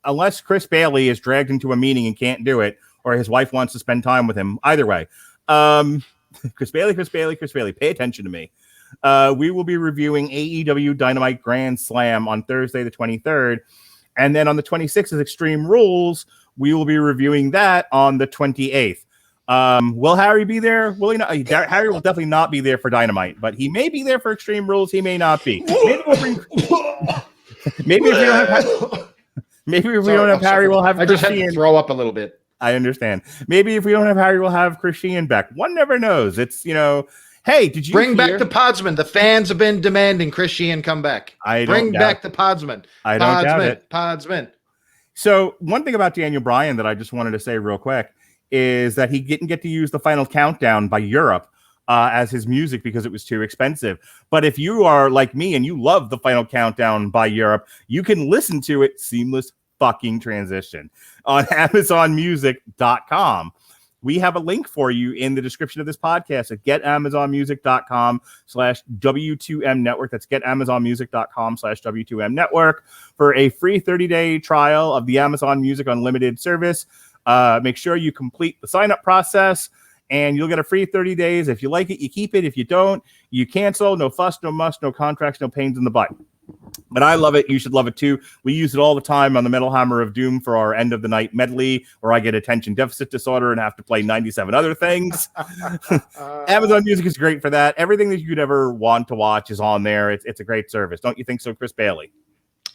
unless Chris Bailey is dragged into a meeting and can't do it, or his wife wants to spend time with him, either way, Chris Bailey, pay attention to me. We will be reviewing AEW Dynamite Grand Slam on Thursday, the 23rd. And then on the 26th is Extreme Rules. We will be reviewing that on the 28th. Will Harry be there? Will he not? Harry will definitely not be there for Dynamite, but he may be there for Extreme Rules. He may not be. Maybe if we don't have Harry, we'll have I just had to throw up a little bit. I understand. Maybe if we don't have Harry, we'll have Chris Sheehan back. One never knows. It's, hey, did you bring back the Podsman? The fans have been demanding Chris Sheehan come back. Bring back the Podsman. I don't doubt it. Podsman. So one thing about Daniel Bryan that I just wanted to say real quick is that he didn't get to use the Final Countdown by Europe as his music because it was too expensive. But if you are like me and you love the Final Countdown by Europe, you can listen to it seamless fucking transition on AmazonMusic.com. We have a link for you in the description of this podcast at getamazonmusic.com/W2M network. That's getamazonmusic.com/W2M network for a free 30-day trial of the Amazon Music Unlimited service. Make sure you complete the sign-up process and you'll get a free 30 days. If you like it, you keep it. If you don't, you cancel. No fuss, no muss, no contracts, no pains in the butt. But I love it. You should love it too. We use it all the time on the Metal Hammer of Doom for our end of the night medley, where I get attention deficit disorder and have to play 97 other things. Amazon Music is great for that. Everything that you could ever want to watch is on there. It's a great service. Don't you think so, Chris Bailey?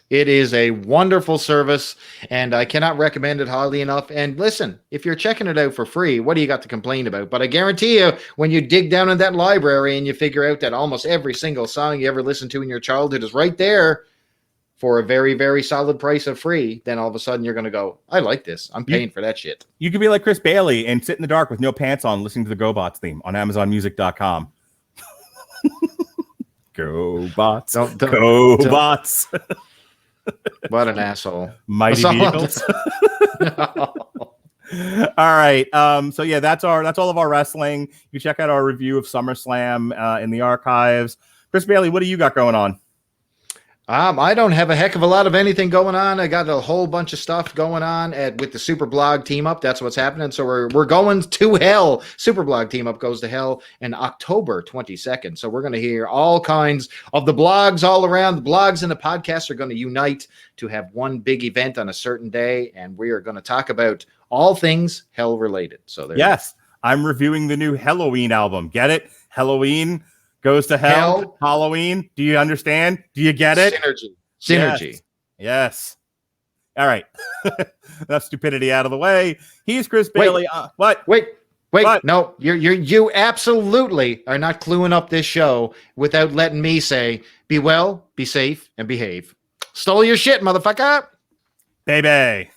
It is a wonderful service, and I cannot recommend it highly enough. And listen, if you're checking it out for free, what do you got to complain about? But I guarantee you, when you dig down in that library and you figure out that almost every single song you ever listened to in your childhood is right there for a very, very solid price of free, then all of a sudden you're going to go, I like this. I'm paying for that shit. You could be like Chris Bailey and sit in the dark with no pants on listening to the GoBots theme on AmazonMusic.com. GoBots. GoBots. What an asshole. Mighty Beatles. All right. So yeah, that's all of our wrestling. You check out our review of SummerSlam in the archives. Chris Bailey, what do you got going on? I don't have a heck of a lot of anything going on. I got a whole bunch of stuff going on with the Superblog team up. That's what's happening. So we're going to hell. Superblog team up goes to hell in October 22nd. So we're going to hear all kinds of the blogs all around. The blogs and the podcasts are going to unite to have one big event on a certain day, and we are going to talk about all things hell related. So there. Yes, I'm reviewing the new Halloween album. Get it? Halloween goes to hell. Halloween. Do you understand? Do you get it? Synergy. Yes. All right. That stupidity out of the way. He's Chris Bailey. What? Wait. What? No, you absolutely are not cluing up this show without letting me say, be well, be safe, and behave. Stole your shit, motherfucker. Baby.